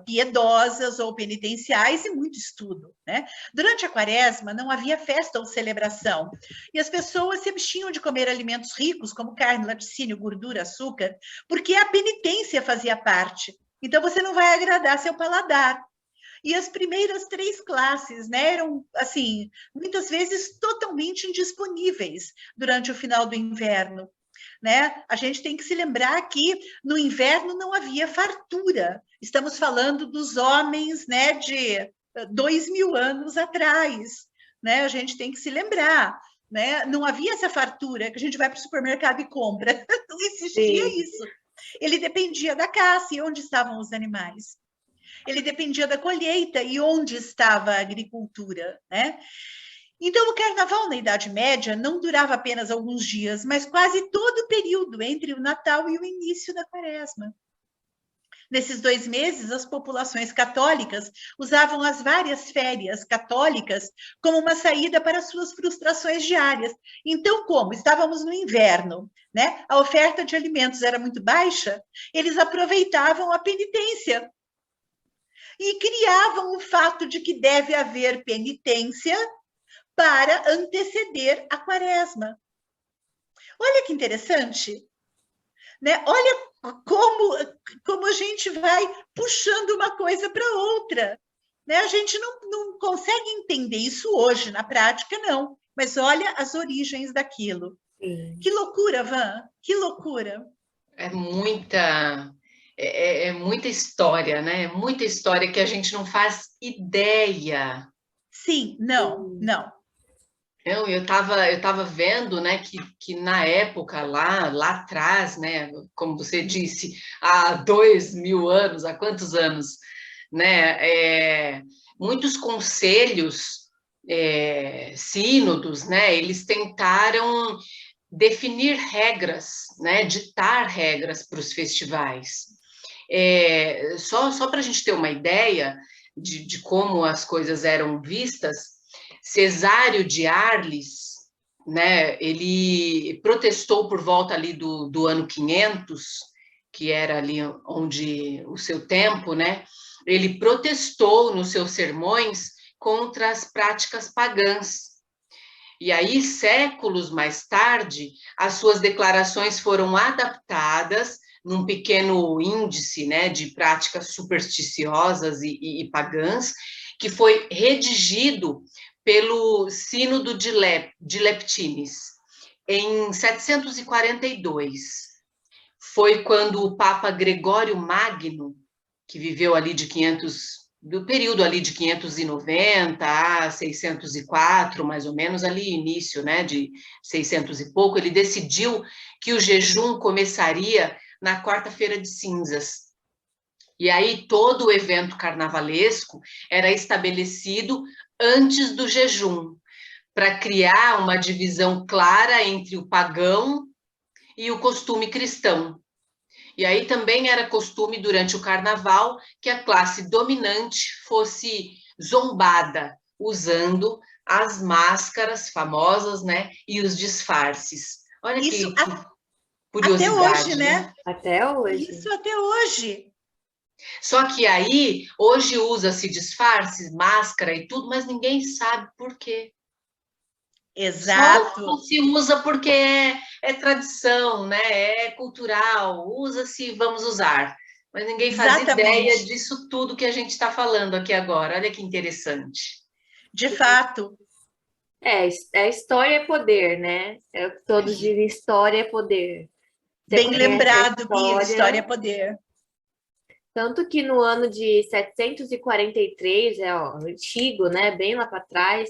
piedosas ou penitenciais e muito estudo, né? Durante a quaresma não havia festa ou celebração e as pessoas se abstinham de comer alimentos ricos como carne, laticínio, gordura, açúcar, porque a penitência fazia parte. Então você não vai agradar seu paladar. E as primeiras 3 classes, né, eram, assim, muitas vezes totalmente indisponíveis durante o final do inverno. Né? A gente tem que se lembrar que no inverno não havia fartura. Estamos falando dos homens, né, de 2000 anos atrás. Né? A gente tem que se lembrar. Né? Não havia essa fartura que a gente vai para o supermercado e compra. Não existia isso. Ele dependia da caça e onde estavam os animais. Ele dependia da colheita e onde estava a agricultura, né? Então, o carnaval na Idade Média não durava apenas alguns dias, mas quase todo o período entre o Natal e o início da Quaresma. Nesses 2 meses, as populações católicas usavam as várias férias católicas como uma saída para suas frustrações diárias. Então, como estávamos no inverno, né, a oferta de alimentos era muito baixa, eles aproveitavam a penitência e criavam o fato de que deve haver penitência para anteceder a quaresma. Olha que interessante, né? Olha como a gente vai puxando uma coisa para outra. Né? A gente não consegue entender isso hoje, na prática, não. Mas olha as origens daquilo. Sim. Que loucura, Van, que loucura. É muita história, né? Muita história que a gente não faz ideia. Sim, não. Eu estava vendo, né, que na época, lá atrás, né, como você disse, há 2000 anos, há quantos anos, né, muitos conselhos, sínodos, né, eles tentaram definir regras, né, ditar regras para os festivais. Só para a gente ter uma ideia de como as coisas eram vistas, Cesário de Arles, né, ele protestou por volta ali do ano 500 que era ali onde o seu tempo, né? Ele protestou nos seus sermões contra as práticas pagãs. E aí, séculos mais tarde, as suas declarações foram adaptadas num pequeno índice, né, de práticas supersticiosas e pagãs, que foi redigido pelo Sínodo de Leptines, em 742. Foi quando o Papa Gregório Magno, que viveu ali do período ali de 590 a 604, mais ou menos, ali início, né, de 600 e pouco, ele decidiu que o jejum começaria na quarta-feira de cinzas. E aí todo o evento carnavalesco era estabelecido antes do jejum, para criar uma divisão clara entre o pagão e o costume cristão. E aí também era costume, durante o carnaval, que a classe dominante fosse zombada, usando as máscaras famosas, né, e os disfarces. Olha Isso que curiosidade. Até hoje, né? Até hoje. Isso até hoje. Só que aí, hoje usa-se disfarces, máscara e tudo, mas ninguém sabe por quê. Exato. Só se usa porque é tradição, né? É cultural, usa-se, vamos usar. Mas ninguém faz ideia disso tudo que a gente está falando aqui agora. Olha que interessante. De fato. História é poder, né? É o que todos dizem, história é poder. Bem lembrado, Bia, história é poder. Tanto que no ano de 743, antigo, né? Bem lá para trás,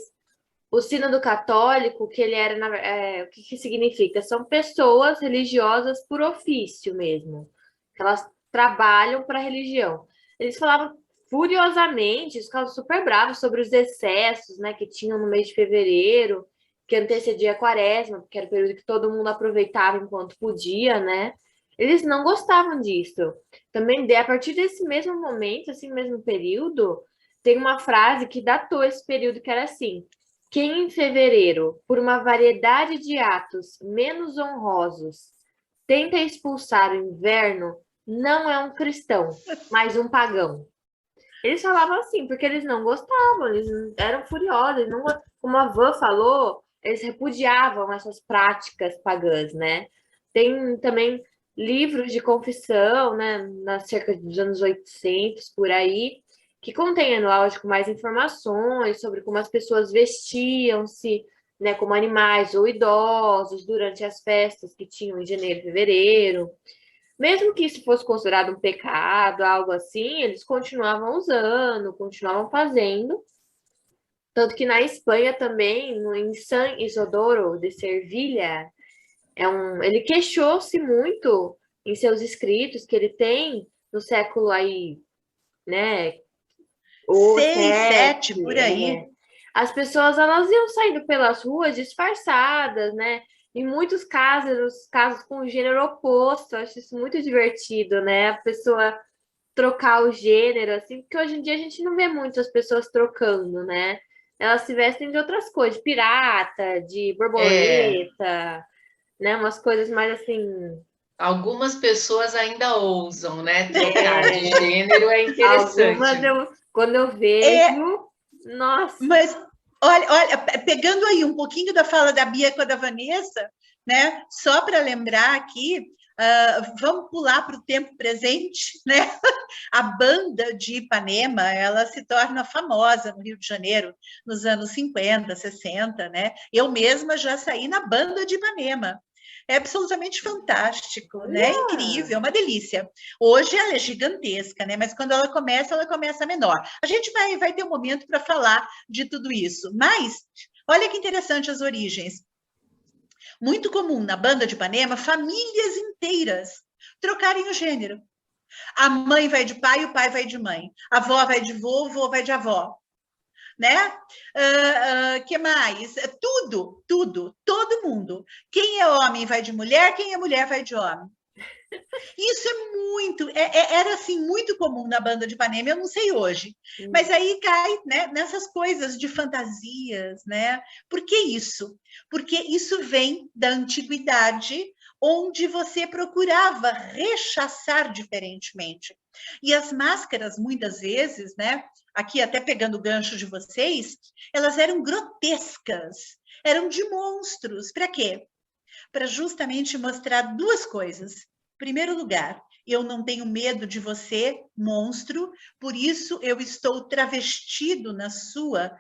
o Sínodo Católico, que ele era, o que significa? São pessoas religiosas por ofício mesmo, que elas trabalham para a religião. Eles falavam furiosamente, eles ficavam super bravos sobre os excessos, né, que tinham no mês de fevereiro, que antecedia a quaresma, porque era o período que todo mundo aproveitava enquanto podia, né? Eles não gostavam disso. Também, a partir desse mesmo momento, assim, mesmo período, tem uma frase que datou esse período que era assim: quem em fevereiro, por uma variedade de atos menos honrosos, tenta expulsar o inverno, não é um cristão, mas um pagão. Eles falavam assim, porque eles não gostavam, eles eram furiosos, não, como a Van falou, eles repudiavam essas práticas pagãs, né? Tem também livros de confissão, né, cerca dos anos 800, por aí, que contém, lógico, mais informações sobre como as pessoas vestiam-se, né, como animais ou idosos durante as festas que tinham em janeiro e fevereiro. Mesmo que isso fosse considerado um pecado, algo assim, eles continuavam usando, continuavam fazendo. Tanto que na Espanha também, em San Isidoro de Servilha, ele queixou-se muito em seus escritos que ele tem no século aí, né, 6, 7, por aí. As pessoas, elas iam saindo pelas ruas disfarçadas, né? Em muitos casos, os casos com o gênero oposto, eu acho isso muito divertido, né? A pessoa trocar o gênero, assim, porque hoje em dia a gente não vê muitas pessoas trocando, né? Elas se vestem de outras coisas, de pirata, de borboleta, né? Umas coisas mais assim. Algumas pessoas ainda ousam, né? Trocar de gênero é interessante. Quando eu vejo, nossa. Mas olha, pegando aí um pouquinho da fala da Bia com a da Vanessa, né? Só para lembrar aqui, vamos pular para o tempo presente, né? A banda de Ipanema, ela se torna famosa no Rio de Janeiro nos anos 50, 60, né? Eu mesma já saí na banda de Ipanema. É absolutamente fantástico, né? Incrível, uma delícia. Hoje ela é gigantesca, né? Mas quando ela começa menor. A gente vai ter um momento para falar de tudo isso. Mas olha que interessante as origens. Muito comum na banda de Ipanema, famílias inteiras trocarem o gênero. A mãe vai de pai, o pai vai de mãe. A avó vai de vô, o vô vai de avó. Né? Que mais? Tudo, todo mundo. Quem é homem vai de mulher, quem é mulher vai de homem. Isso era assim muito comum na banda de Ipanema, eu não sei hoje, mas aí cai, né, nessas coisas de fantasias, né? Por que isso? Porque isso vem da antiguidade, onde você procurava rechaçar diferentemente. E as máscaras, muitas vezes, né, aqui até pegando o gancho de vocês, elas eram grotescas, eram de monstros. Para quê? Para justamente mostrar duas coisas. Em primeiro lugar, eu não tenho medo de você, monstro, por isso eu estou travestido na sua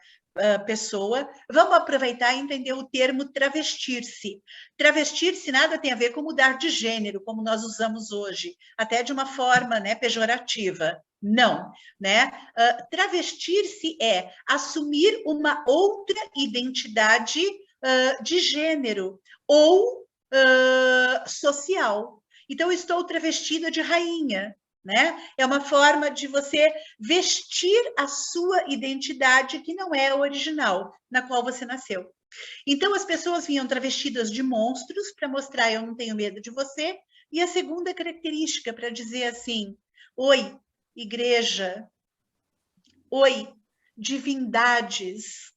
pessoa. Vamos aproveitar e entender o termo travestir-se. Travestir-se nada tem a ver com mudar de gênero, como nós usamos hoje, até de uma forma, né, pejorativa. Não, né? Travestir-se é assumir uma outra identidade de gênero ou social. Então, eu estou travestida de rainha, né? É uma forma de você vestir a sua identidade que não é a original, na qual você nasceu. Então, as pessoas vinham travestidas de monstros para mostrar eu não tenho medo de você. E a segunda característica para dizer assim, oi, igreja, oi, divindades,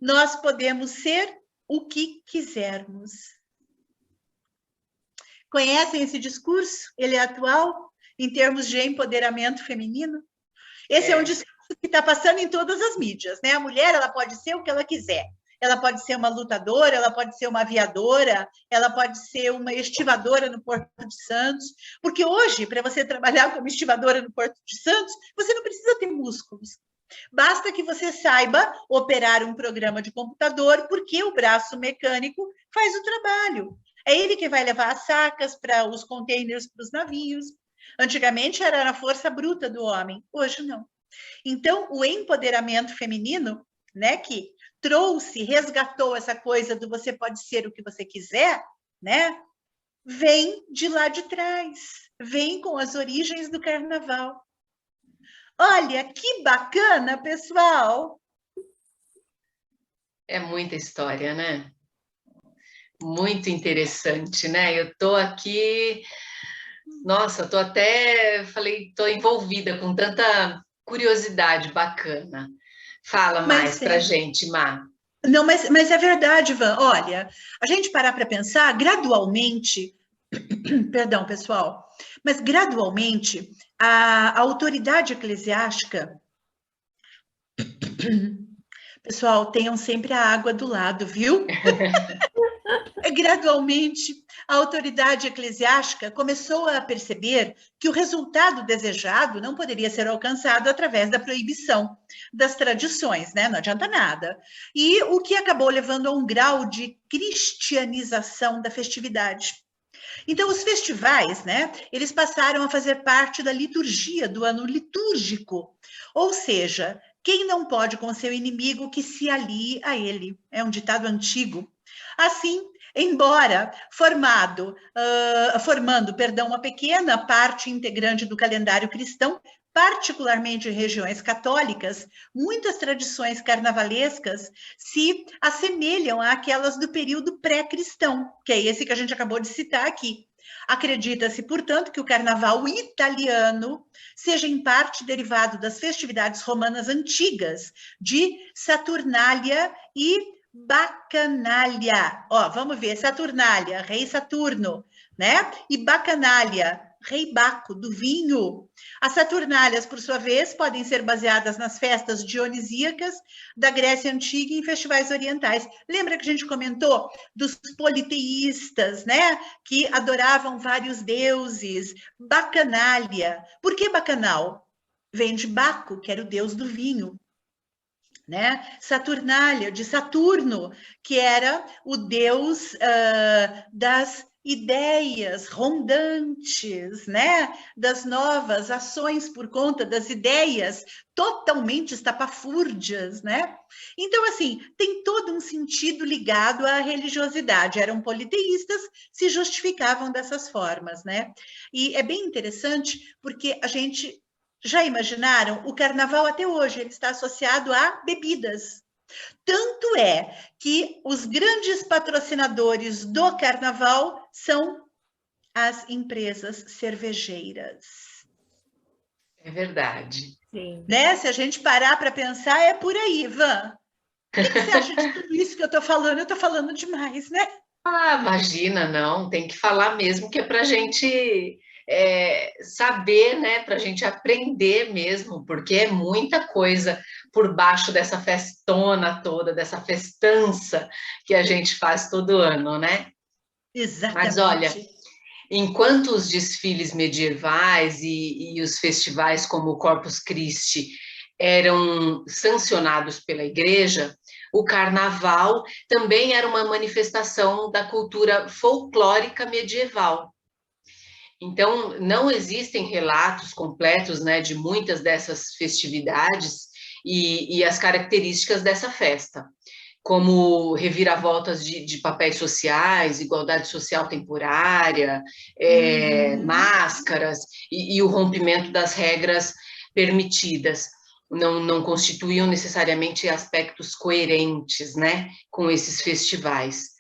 nós podemos ser o que quisermos. Conhecem esse discurso? Ele é atual em termos de empoderamento feminino? Esse é um discurso que está passando em todas as mídias, né? A mulher, ela pode ser o que ela quiser. Ela pode ser uma lutadora, ela pode ser uma aviadora, ela pode ser uma estivadora no Porto de Santos, porque hoje, para você trabalhar como estivadora no Porto de Santos, você não precisa ter músculos. Basta que você saiba operar um programa de computador, porque o braço mecânico faz o trabalho. É ele que vai levar as sacas para os containers para os navios. Antigamente era na força bruta do homem, hoje não. Então, o empoderamento feminino, né, que trouxe, resgatou essa coisa do você pode ser o que você quiser, né, vem de lá de trás, vem com as origens do carnaval. Olha, que bacana, pessoal! É muita história, né? Muito interessante, né? Eu tô aqui, nossa, tô até, falei, tô envolvida com tanta curiosidade bacana. Fala mais pra gente, Má. Não, mas é verdade, Van. Olha, a gente parar para pensar gradualmente, perdão, pessoal, mas gradualmente a autoridade eclesiástica, pessoal, tenham sempre a água do lado, viu? Gradualmente, a autoridade eclesiástica começou a perceber que o resultado desejado não poderia ser alcançado através da proibição das tradições, né? Não adianta nada. E o que acabou levando a um grau de cristianização da festividade. Então, os festivais, né, eles passaram a fazer parte da liturgia, do ano litúrgico. Ou seja, quem não pode com seu inimigo que se alie a ele. É um ditado antigo. Assim, embora formando, uma pequena parte integrante do calendário cristão, particularmente em regiões católicas, muitas tradições carnavalescas se assemelham àquelas do período pré-cristão, que é esse que a gente acabou de citar aqui. Acredita-se, portanto, que o carnaval italiano seja em parte derivado das festividades romanas antigas, de Saturnália e Bacanália. Ó, vamos ver, Saturnália, rei Saturno, né? E Bacanália, rei Baco, do vinho. As Saturnálias, por sua vez, podem ser baseadas nas festas dionisíacas da Grécia Antiga e em festivais orientais. Lembra que a gente comentou dos politeístas, né? Que adoravam vários deuses. Bacanália. Por que bacanal? Vem de Baco, que era o deus do vinho. Né? Saturnália, de Saturno, que era o deus das ideias rondantes, né? Das novas ações por conta das ideias totalmente estapafúrdias, né? Então, assim, tem todo um sentido ligado à religiosidade. Eram politeístas, se justificavam dessas formas, né? E é bem interessante porque a gente... Já imaginaram? O carnaval até hoje ele está associado a bebidas. Tanto é que os grandes patrocinadores do carnaval são as empresas cervejeiras. É verdade. Sim. Né? Se a gente parar para pensar, é por aí, Van. O que você acha de tudo isso que eu estou falando? Eu estou falando demais, né? Ah, imagina, não, tem que falar mesmo que é para a gente saber, né? Para a gente aprender mesmo, porque é muita coisa por baixo dessa festona toda, dessa festança que a gente faz todo ano, né? Mas olha, Exatamente. enquanto os desfiles medievais e os festivais como o Corpus Christi eram sancionados pela igreja, o carnaval também era uma manifestação da cultura folclórica medieval. Então, não existem relatos completos, né, de muitas dessas festividades e as características dessa festa, como reviravoltas de papéis sociais, igualdade social temporária, Uhum. máscaras e o rompimento das regras permitidas. Não constituíam necessariamente aspectos coerentes, né, com esses festivais.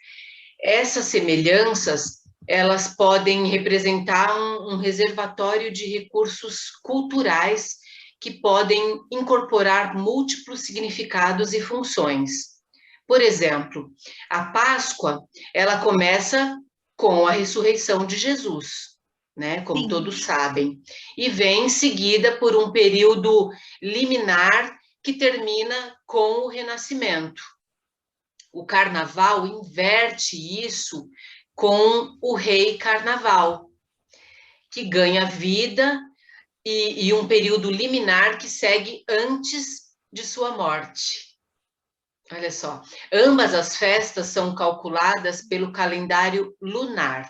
Essas semelhanças, elas podem representar um reservatório de recursos culturais que podem incorporar múltiplos significados e funções. Por exemplo, a Páscoa, ela começa com a ressurreição de Jesus, né, como Sim. todos sabem, e vem seguida por um período liminar que termina com o renascimento. O carnaval inverte isso com o rei carnaval, que ganha vida e um período liminar que segue antes de sua morte. Olha só, ambas as festas são calculadas pelo calendário lunar.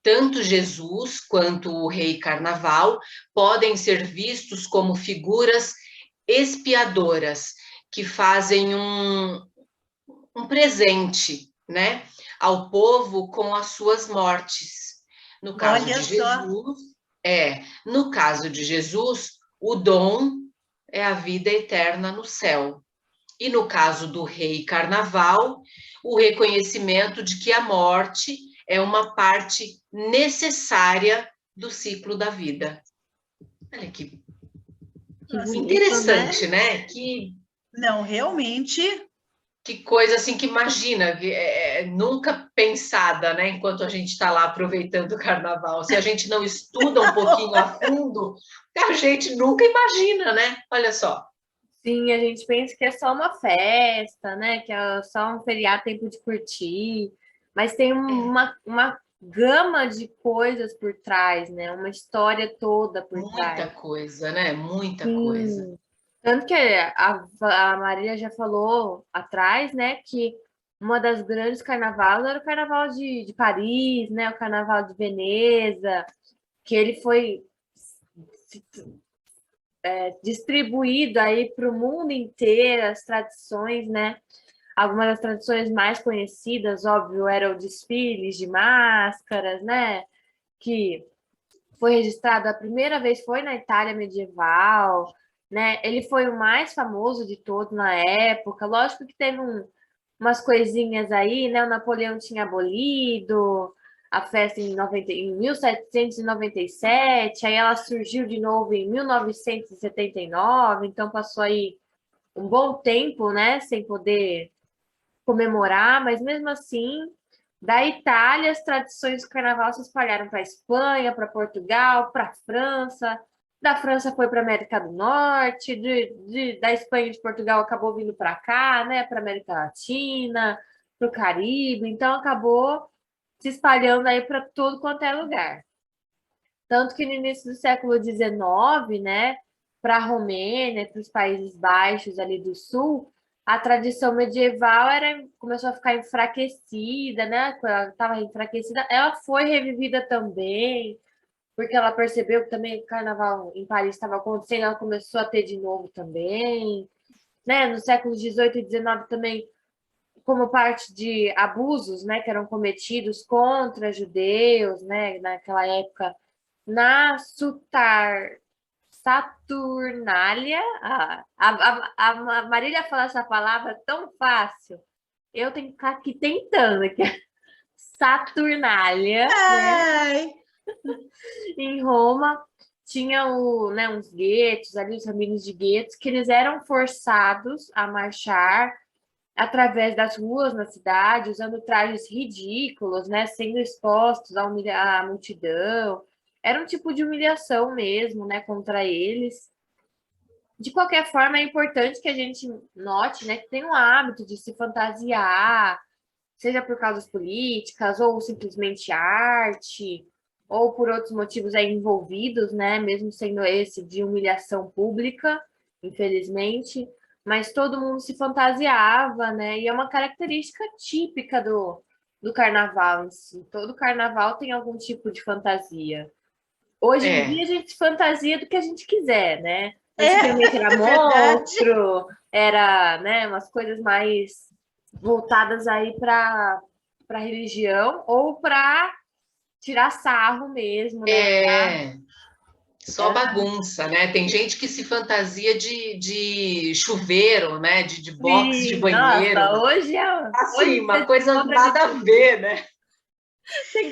Tanto Jesus quanto o rei carnaval podem ser vistos como figuras expiadoras que fazem um presente, né, ao povo com as suas mortes. No caso Olha de só. Jesus, no caso de Jesus, o dom é a vida eterna no céu. E no caso do rei Carnaval, o reconhecimento de que a morte é uma parte necessária do ciclo da vida. Olha Que bonito, né? interessante, né? Que Não, realmente. que coisa assim que imagina, que nunca pensada, né? Enquanto a gente está lá aproveitando o carnaval. Se a gente não estuda um pouquinho a fundo, a gente nunca imagina, né? Olha só. Sim, a gente pensa que é só uma festa, né? Que é só um feriado, tempo de curtir. Mas tem É, uma gama de coisas por trás, né? Uma história toda por muita trás. coisa, né? Muita coisa. Sim. Tanto que a Marília já falou atrás, né? Que uma das grandes carnavais era o Carnaval de Paris, né? O Carnaval de Veneza, que ele foi distribuído aí para o mundo inteiro, as tradições, né? Algumas das tradições mais conhecidas, óbvio, eram o desfiles de máscaras, né? Que foi registrado a primeira vez foi na Itália medieval, né? Ele foi o mais famoso de todos na época. Lógico que teve umas coisinhas aí, né? O Napoleão tinha abolido a festa em 1797, aí ela surgiu de novo em 1979, então passou aí um bom tempo, né, sem poder comemorar, mas mesmo assim, da Itália, as tradições do carnaval se espalharam para a Espanha, para Portugal, para a França. Da França foi para a América do Norte, da Espanha e de Portugal acabou vindo para cá, né, para a América Latina, para o Caribe, então acabou se espalhando aí para todo quanto é lugar. Tanto que no início do século XIX, né, para a Romênia, para os Países Baixos ali do sul, a tradição medieval começou a ficar enfraquecida, né? Quando ela estava enfraquecida, ela foi revivida também, porque ela percebeu que também o carnaval em Paris estava acontecendo, ela começou a ter de novo também, né? No século XVIII e XIX também, como parte de abusos, né, que eram cometidos contra judeus, né, naquela época, na Saturnália. A Marília fala essa palavra tão fácil. Eu tenho que ficar aqui tentando, que é Saturnália, né? Ai, Em Roma tinha né, uns guetos ali, os rabinos de guetos, que eles eram forçados a marchar através das ruas na cidade, usando trajes ridículos, né, sendo expostos à multidão. Era um tipo de humilhação mesmo, né, contra eles. De qualquer forma, é importante que a gente note, né, que tem um hábito de se fantasiar, seja por causas políticas, ou simplesmente arte, ou por outros motivos aí envolvidos, né, mesmo sendo esse de humilhação pública, infelizmente, mas todo mundo se fantasiava, né, e é uma característica típica do carnaval em si. Todo carnaval tem algum tipo de fantasia. Hoje em dia a gente se fantasia do que a gente quiser, né? Antigamente era monstro, era, né, umas coisas mais voltadas aí para religião ou para tirar sarro mesmo, né? Só bagunça, né? Tem gente que se fantasia de chuveiro, né? De box de banheiro. Nossa, hoje assim, uma coisa nada a ver, né?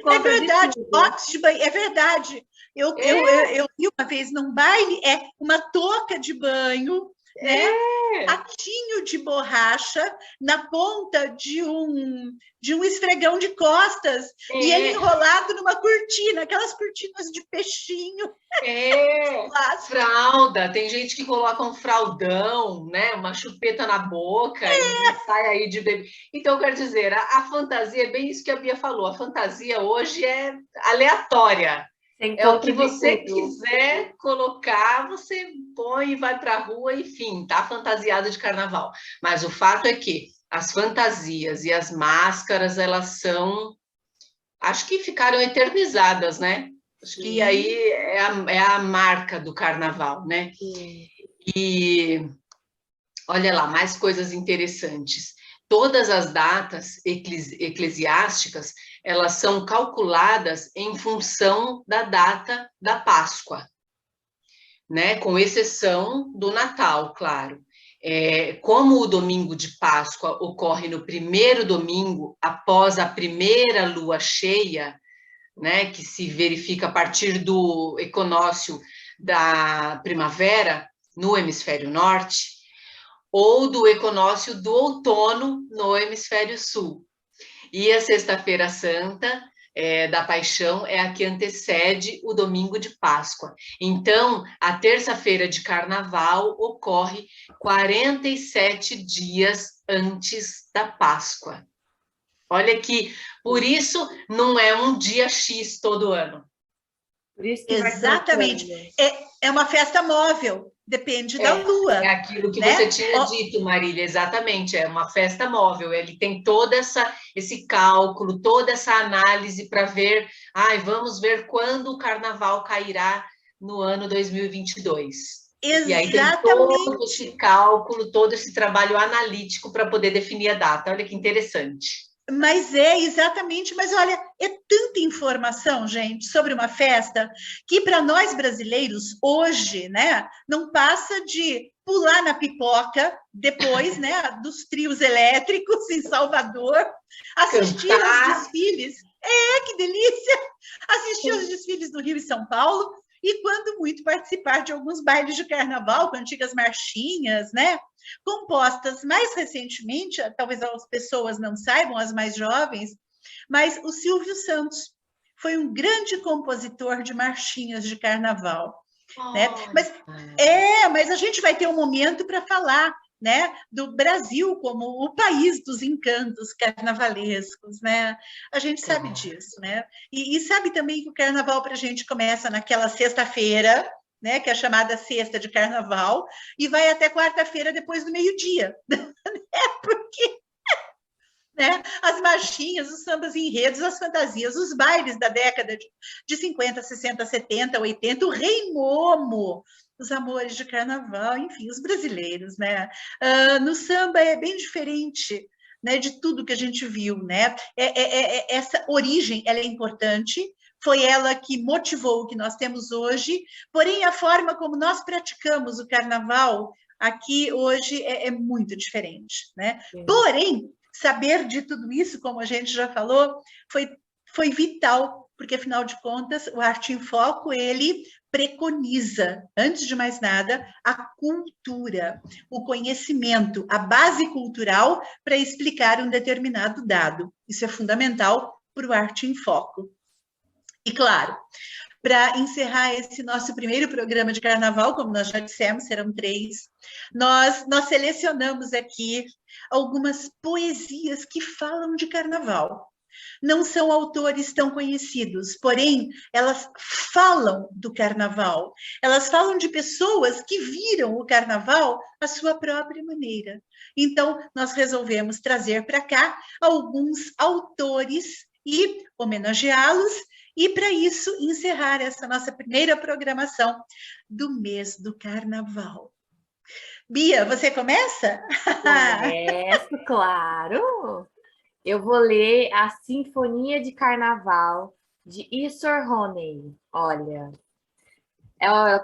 É verdade, box de banheiro, é verdade. Eu vi uma vez num baile, uma touca de banho, né? Patinho de borracha na ponta de um esfregão de costas e ele enrolado numa cortina, aquelas cortinas de peixinho. Fralda, tem gente que coloca um fraldão, né? Uma chupeta na boca e sai aí de bebê. Então, quero dizer, a fantasia é bem isso que a Bia falou. A fantasia hoje é aleatória. É o que você quiser colocar, você põe e vai para a rua, enfim, tá fantasiado de carnaval. Mas o fato é que as fantasias e as máscaras, elas são... Acho que ficaram eternizadas, né? Acho que aí é a marca do carnaval, né? E olha lá, mais coisas interessantes. Todas as datas eclesiásticas, elas são calculadas em função da data da Páscoa, né? Com exceção do Natal, claro. Como o domingo de Páscoa ocorre no primeiro domingo após a primeira lua cheia, né, que se verifica a partir do equinócio da primavera no hemisfério norte, ou do equinócio do outono no hemisfério sul. E a Sexta-feira Santa da Paixão é a que antecede o domingo de Páscoa. Então, a terça-feira de Carnaval ocorre 47 dias antes da Páscoa. Olha que, por isso, não é um dia X todo ano. Por isso que exatamente. É uma festa móvel, depende da lua. É aquilo que você tinha dito, Marília, exatamente. É uma festa móvel. Ele tem todo esse cálculo, toda essa análise para ver, vamos ver quando o carnaval cairá no ano 2022. Exatamente. E aí tem todo esse cálculo, todo esse trabalho analítico para poder definir a data. Olha que interessante. Mas exatamente, mas olha, é tanta informação, gente, sobre uma festa, que para nós brasileiros, hoje, né, não passa de pular na pipoca, depois, né, dos trios elétricos em Salvador, assistir aos desfiles, que delícia! Assistir aos desfiles do Rio e São Paulo, e quando muito participar de alguns bailes de carnaval, com antigas marchinhas, né? Compostas mais recentemente, talvez as pessoas não saibam, as mais jovens, mas o Silvio Santos foi um grande compositor de marchinhas de carnaval. Né? Mas a gente vai ter um momento para falar, né, do Brasil como o país dos encantos carnavalescos, né? A gente sabe disso, né? E sabe também que o carnaval para a gente começa naquela sexta-feira, né, que é a chamada sexta de carnaval, e vai até quarta-feira depois do meio-dia. Porque né, as marchinhas, os sambas enredos, as fantasias, os bailes da década de 50, 60, 70, 80, o Rei Momo, os amores de carnaval, enfim, os brasileiros, né? No samba é bem diferente, né, de tudo que a gente viu, né? Essa origem, ela é importante, foi ela que motivou o que nós temos hoje, porém a forma como nós praticamos o carnaval aqui hoje é muito diferente, né? Sim. Porém, saber de tudo isso, como a gente já falou, foi vital porque, afinal de contas, o Arte em Foco, ele preconiza, antes de mais nada, a cultura, o conhecimento, a base cultural para explicar um determinado dado. Isso é fundamental para o Arte em Foco. E, claro, para encerrar esse nosso primeiro programa de carnaval, como nós já dissemos, serão 3, nós selecionamos aqui algumas poesias que falam de carnaval. Não são autores tão conhecidos, porém, elas falam do carnaval. Elas falam de pessoas que viram o carnaval à sua própria maneira. Então, nós resolvemos trazer para cá alguns autores e homenageá-los, e, para isso, encerrar essa nossa primeira programação do mês do carnaval. Bia, você começa? Começo, claro! Eu vou ler a Sinfonia de Carnaval, de Isor Honey. Olha,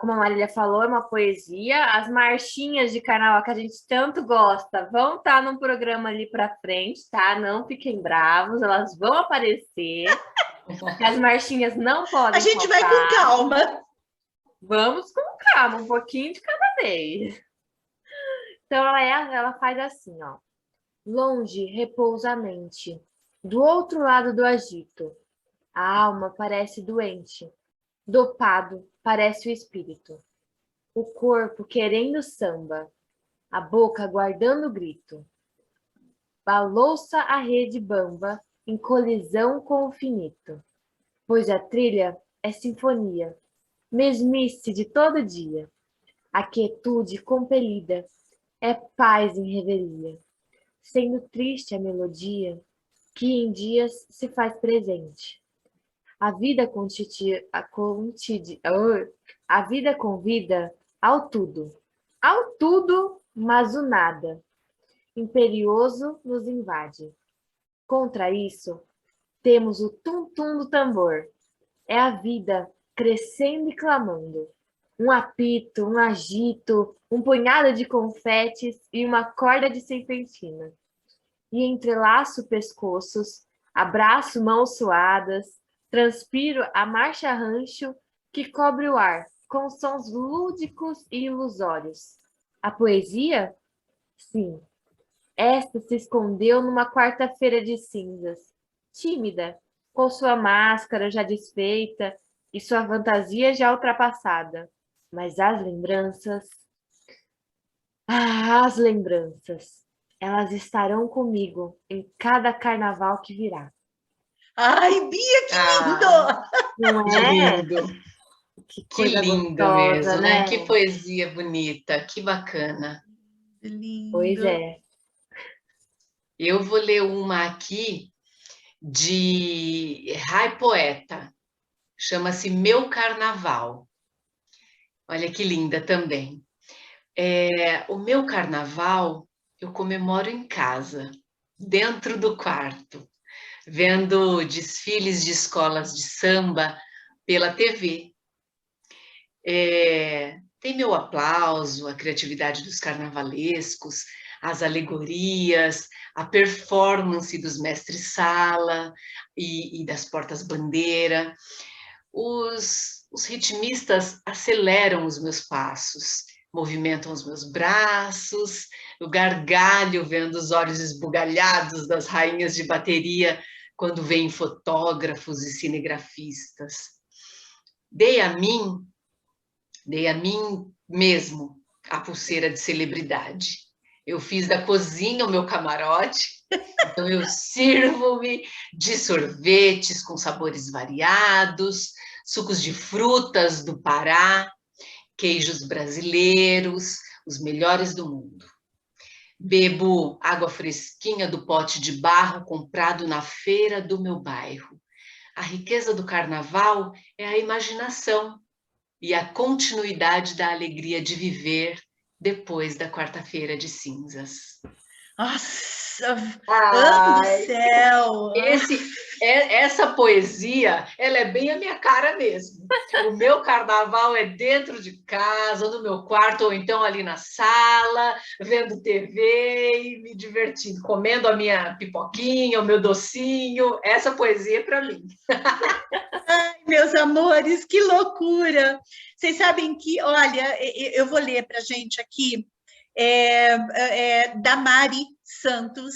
como a Marília falou, é uma poesia. As marchinhas de carnaval que a gente tanto gosta vão estar no programa ali para frente, tá? Não fiquem bravos, elas vão aparecer. As marchinhas não podem A gente faltar. vai com calma. Vamos com calma, um pouquinho de cada vez. Então, ela faz assim, ó. Longe repousa a mente, do outro lado do agito. A alma parece doente, dopado parece o espírito. O corpo querendo samba, a boca guardando o grito. Balouça a rede bamba em colisão com o finito, pois a trilha é sinfonia, mesmice de todo dia. A quietude compelida é paz em revelia, sendo triste a melodia que em dias se faz presente. A vida convida ao tudo, mas o nada, imperioso nos invade. Contra isso, temos o tum-tum do tambor. É a vida crescendo e clamando. Um apito, um agito, um punhado de confetes e uma corda de serpentina. E entrelaço pescoços, abraço mãos suadas, transpiro a marcha rancho que cobre o ar com sons lúdicos e ilusórios. A poesia? Sim. Esta se escondeu numa quarta-feira de cinzas, tímida, com sua máscara já desfeita e sua fantasia já ultrapassada. Mas as lembranças... as lembranças! Elas estarão comigo em cada carnaval que virá. Ai, Bia, que lindo! Não é? Lindo! Que lindo gostosa, mesmo, né? Que poesia bonita, que bacana. Lindo. Pois é. Eu vou ler uma aqui de Rai Poeta, chama-se Meu Carnaval. Olha que linda também. O meu carnaval eu comemoro em casa, dentro do quarto, vendo desfiles de escolas de samba pela TV. Tem meu aplauso, a criatividade dos carnavalescos, as alegorias, a performance dos mestres-sala e das portas-bandeira. Os ritmistas aceleram os meus passos, movimentam os meus braços, eu gargalho vendo os olhos esbugalhados das rainhas de bateria quando vêm fotógrafos e cinegrafistas. Dei a mim mesmo a pulseira de celebridade. Eu fiz da cozinha o meu camarote, então eu sirvo-me de sorvetes com sabores variados, sucos de frutas do Pará, queijos brasileiros, os melhores do mundo. Bebo água fresquinha do pote de barro comprado na feira do meu bairro. A riqueza do carnaval é a imaginação e a continuidade da alegria de viver depois da quarta-feira de cinzas. Nossa, Ano do céu! Essa poesia, ela é bem a minha cara mesmo. O meu carnaval é dentro de casa, ou no meu quarto, ou então ali na sala, vendo TV e me divertindo, comendo a minha pipoquinha, o meu docinho. Essa poesia é para mim. Ai, meus amores, que loucura! Vocês sabem que, olha, eu vou ler para a gente aqui, da Mari Santos.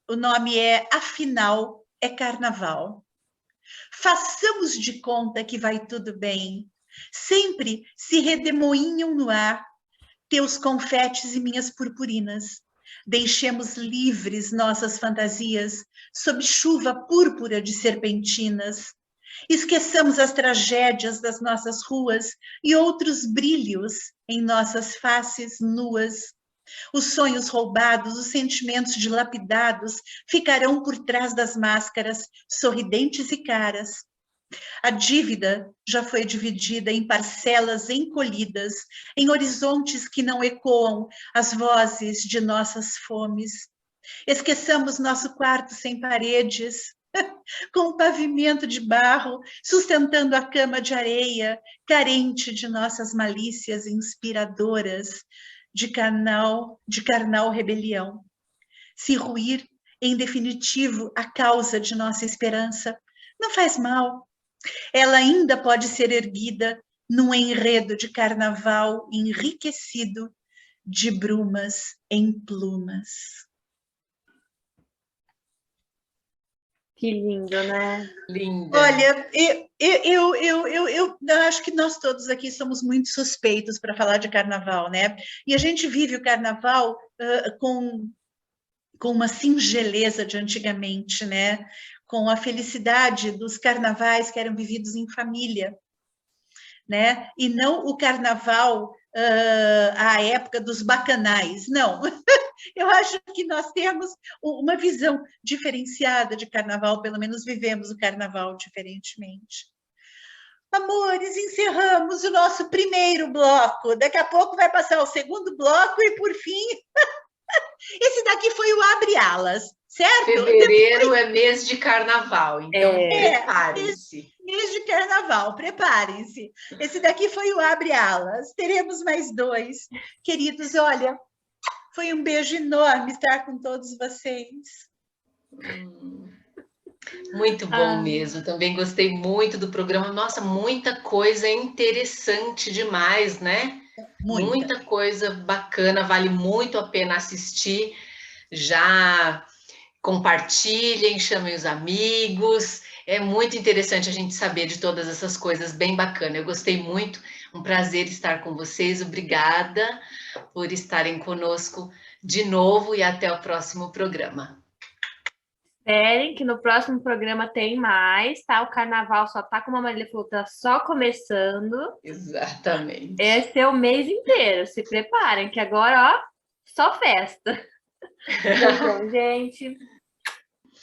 O nome é Afinal é Carnaval. Façamos de conta que vai tudo bem. Sempre se redemoinham no ar teus confetes e minhas purpurinas. Deixemos livres nossas fantasias sob chuva púrpura de serpentinas. Esqueçamos as tragédias das nossas ruas e outros brilhos em nossas faces nuas. Os sonhos roubados, os sentimentos dilapidados ficarão por trás das máscaras, sorridentes e caras. A dívida já foi dividida em parcelas encolhidas, em horizontes que não ecoam as vozes de nossas fomes. Esqueçamos nosso quarto sem paredes, com um pavimento de barro, sustentando a cama de areia, carente de nossas malícias inspiradoras, de carnal rebelião. Se ruir, em definitivo, a causa de nossa esperança, não faz mal. Ela ainda pode ser erguida num enredo de carnaval enriquecido de brumas em plumas. Que lindo, né? Linda. Olha, eu acho que nós todos aqui somos muito suspeitos para falar de carnaval, né? E a gente vive o carnaval com uma singeleza de antigamente, né? Com a felicidade dos carnavais que eram vividos em família, né? E não o carnaval à época dos bacanais, não. Eu acho que nós temos uma visão diferenciada de carnaval, pelo menos vivemos o carnaval diferentemente. Amores, encerramos o nosso primeiro bloco. Daqui a pouco vai passar o segundo bloco e, por fim, esse daqui foi o Abre Alas, certo? Fevereiro é mês de carnaval, então preparem-se. Mês de carnaval, preparem-se. Esse daqui foi o Abre Alas. Teremos mais 2. Queridos, olha, foi um beijo enorme estar com todos vocês. Muito bom mesmo. Também gostei muito do programa. Nossa, muita coisa interessante demais, né? Muita coisa bacana, vale muito a pena assistir. Já compartilhem, chamem os amigos. É muito interessante a gente saber de todas essas coisas, bem bacana. Eu gostei muito, um prazer estar com vocês. Obrigada por estarem conosco de novo e até o próximo programa. Esperem que no próximo programa tem mais, tá? O carnaval só tá, como a Marília falou, tá só começando. Exatamente. Esse é o mês inteiro, se preparem, que agora, ó, só festa. Então, gente,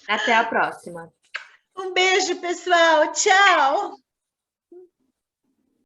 até a próxima. Um beijo, pessoal. Tchau.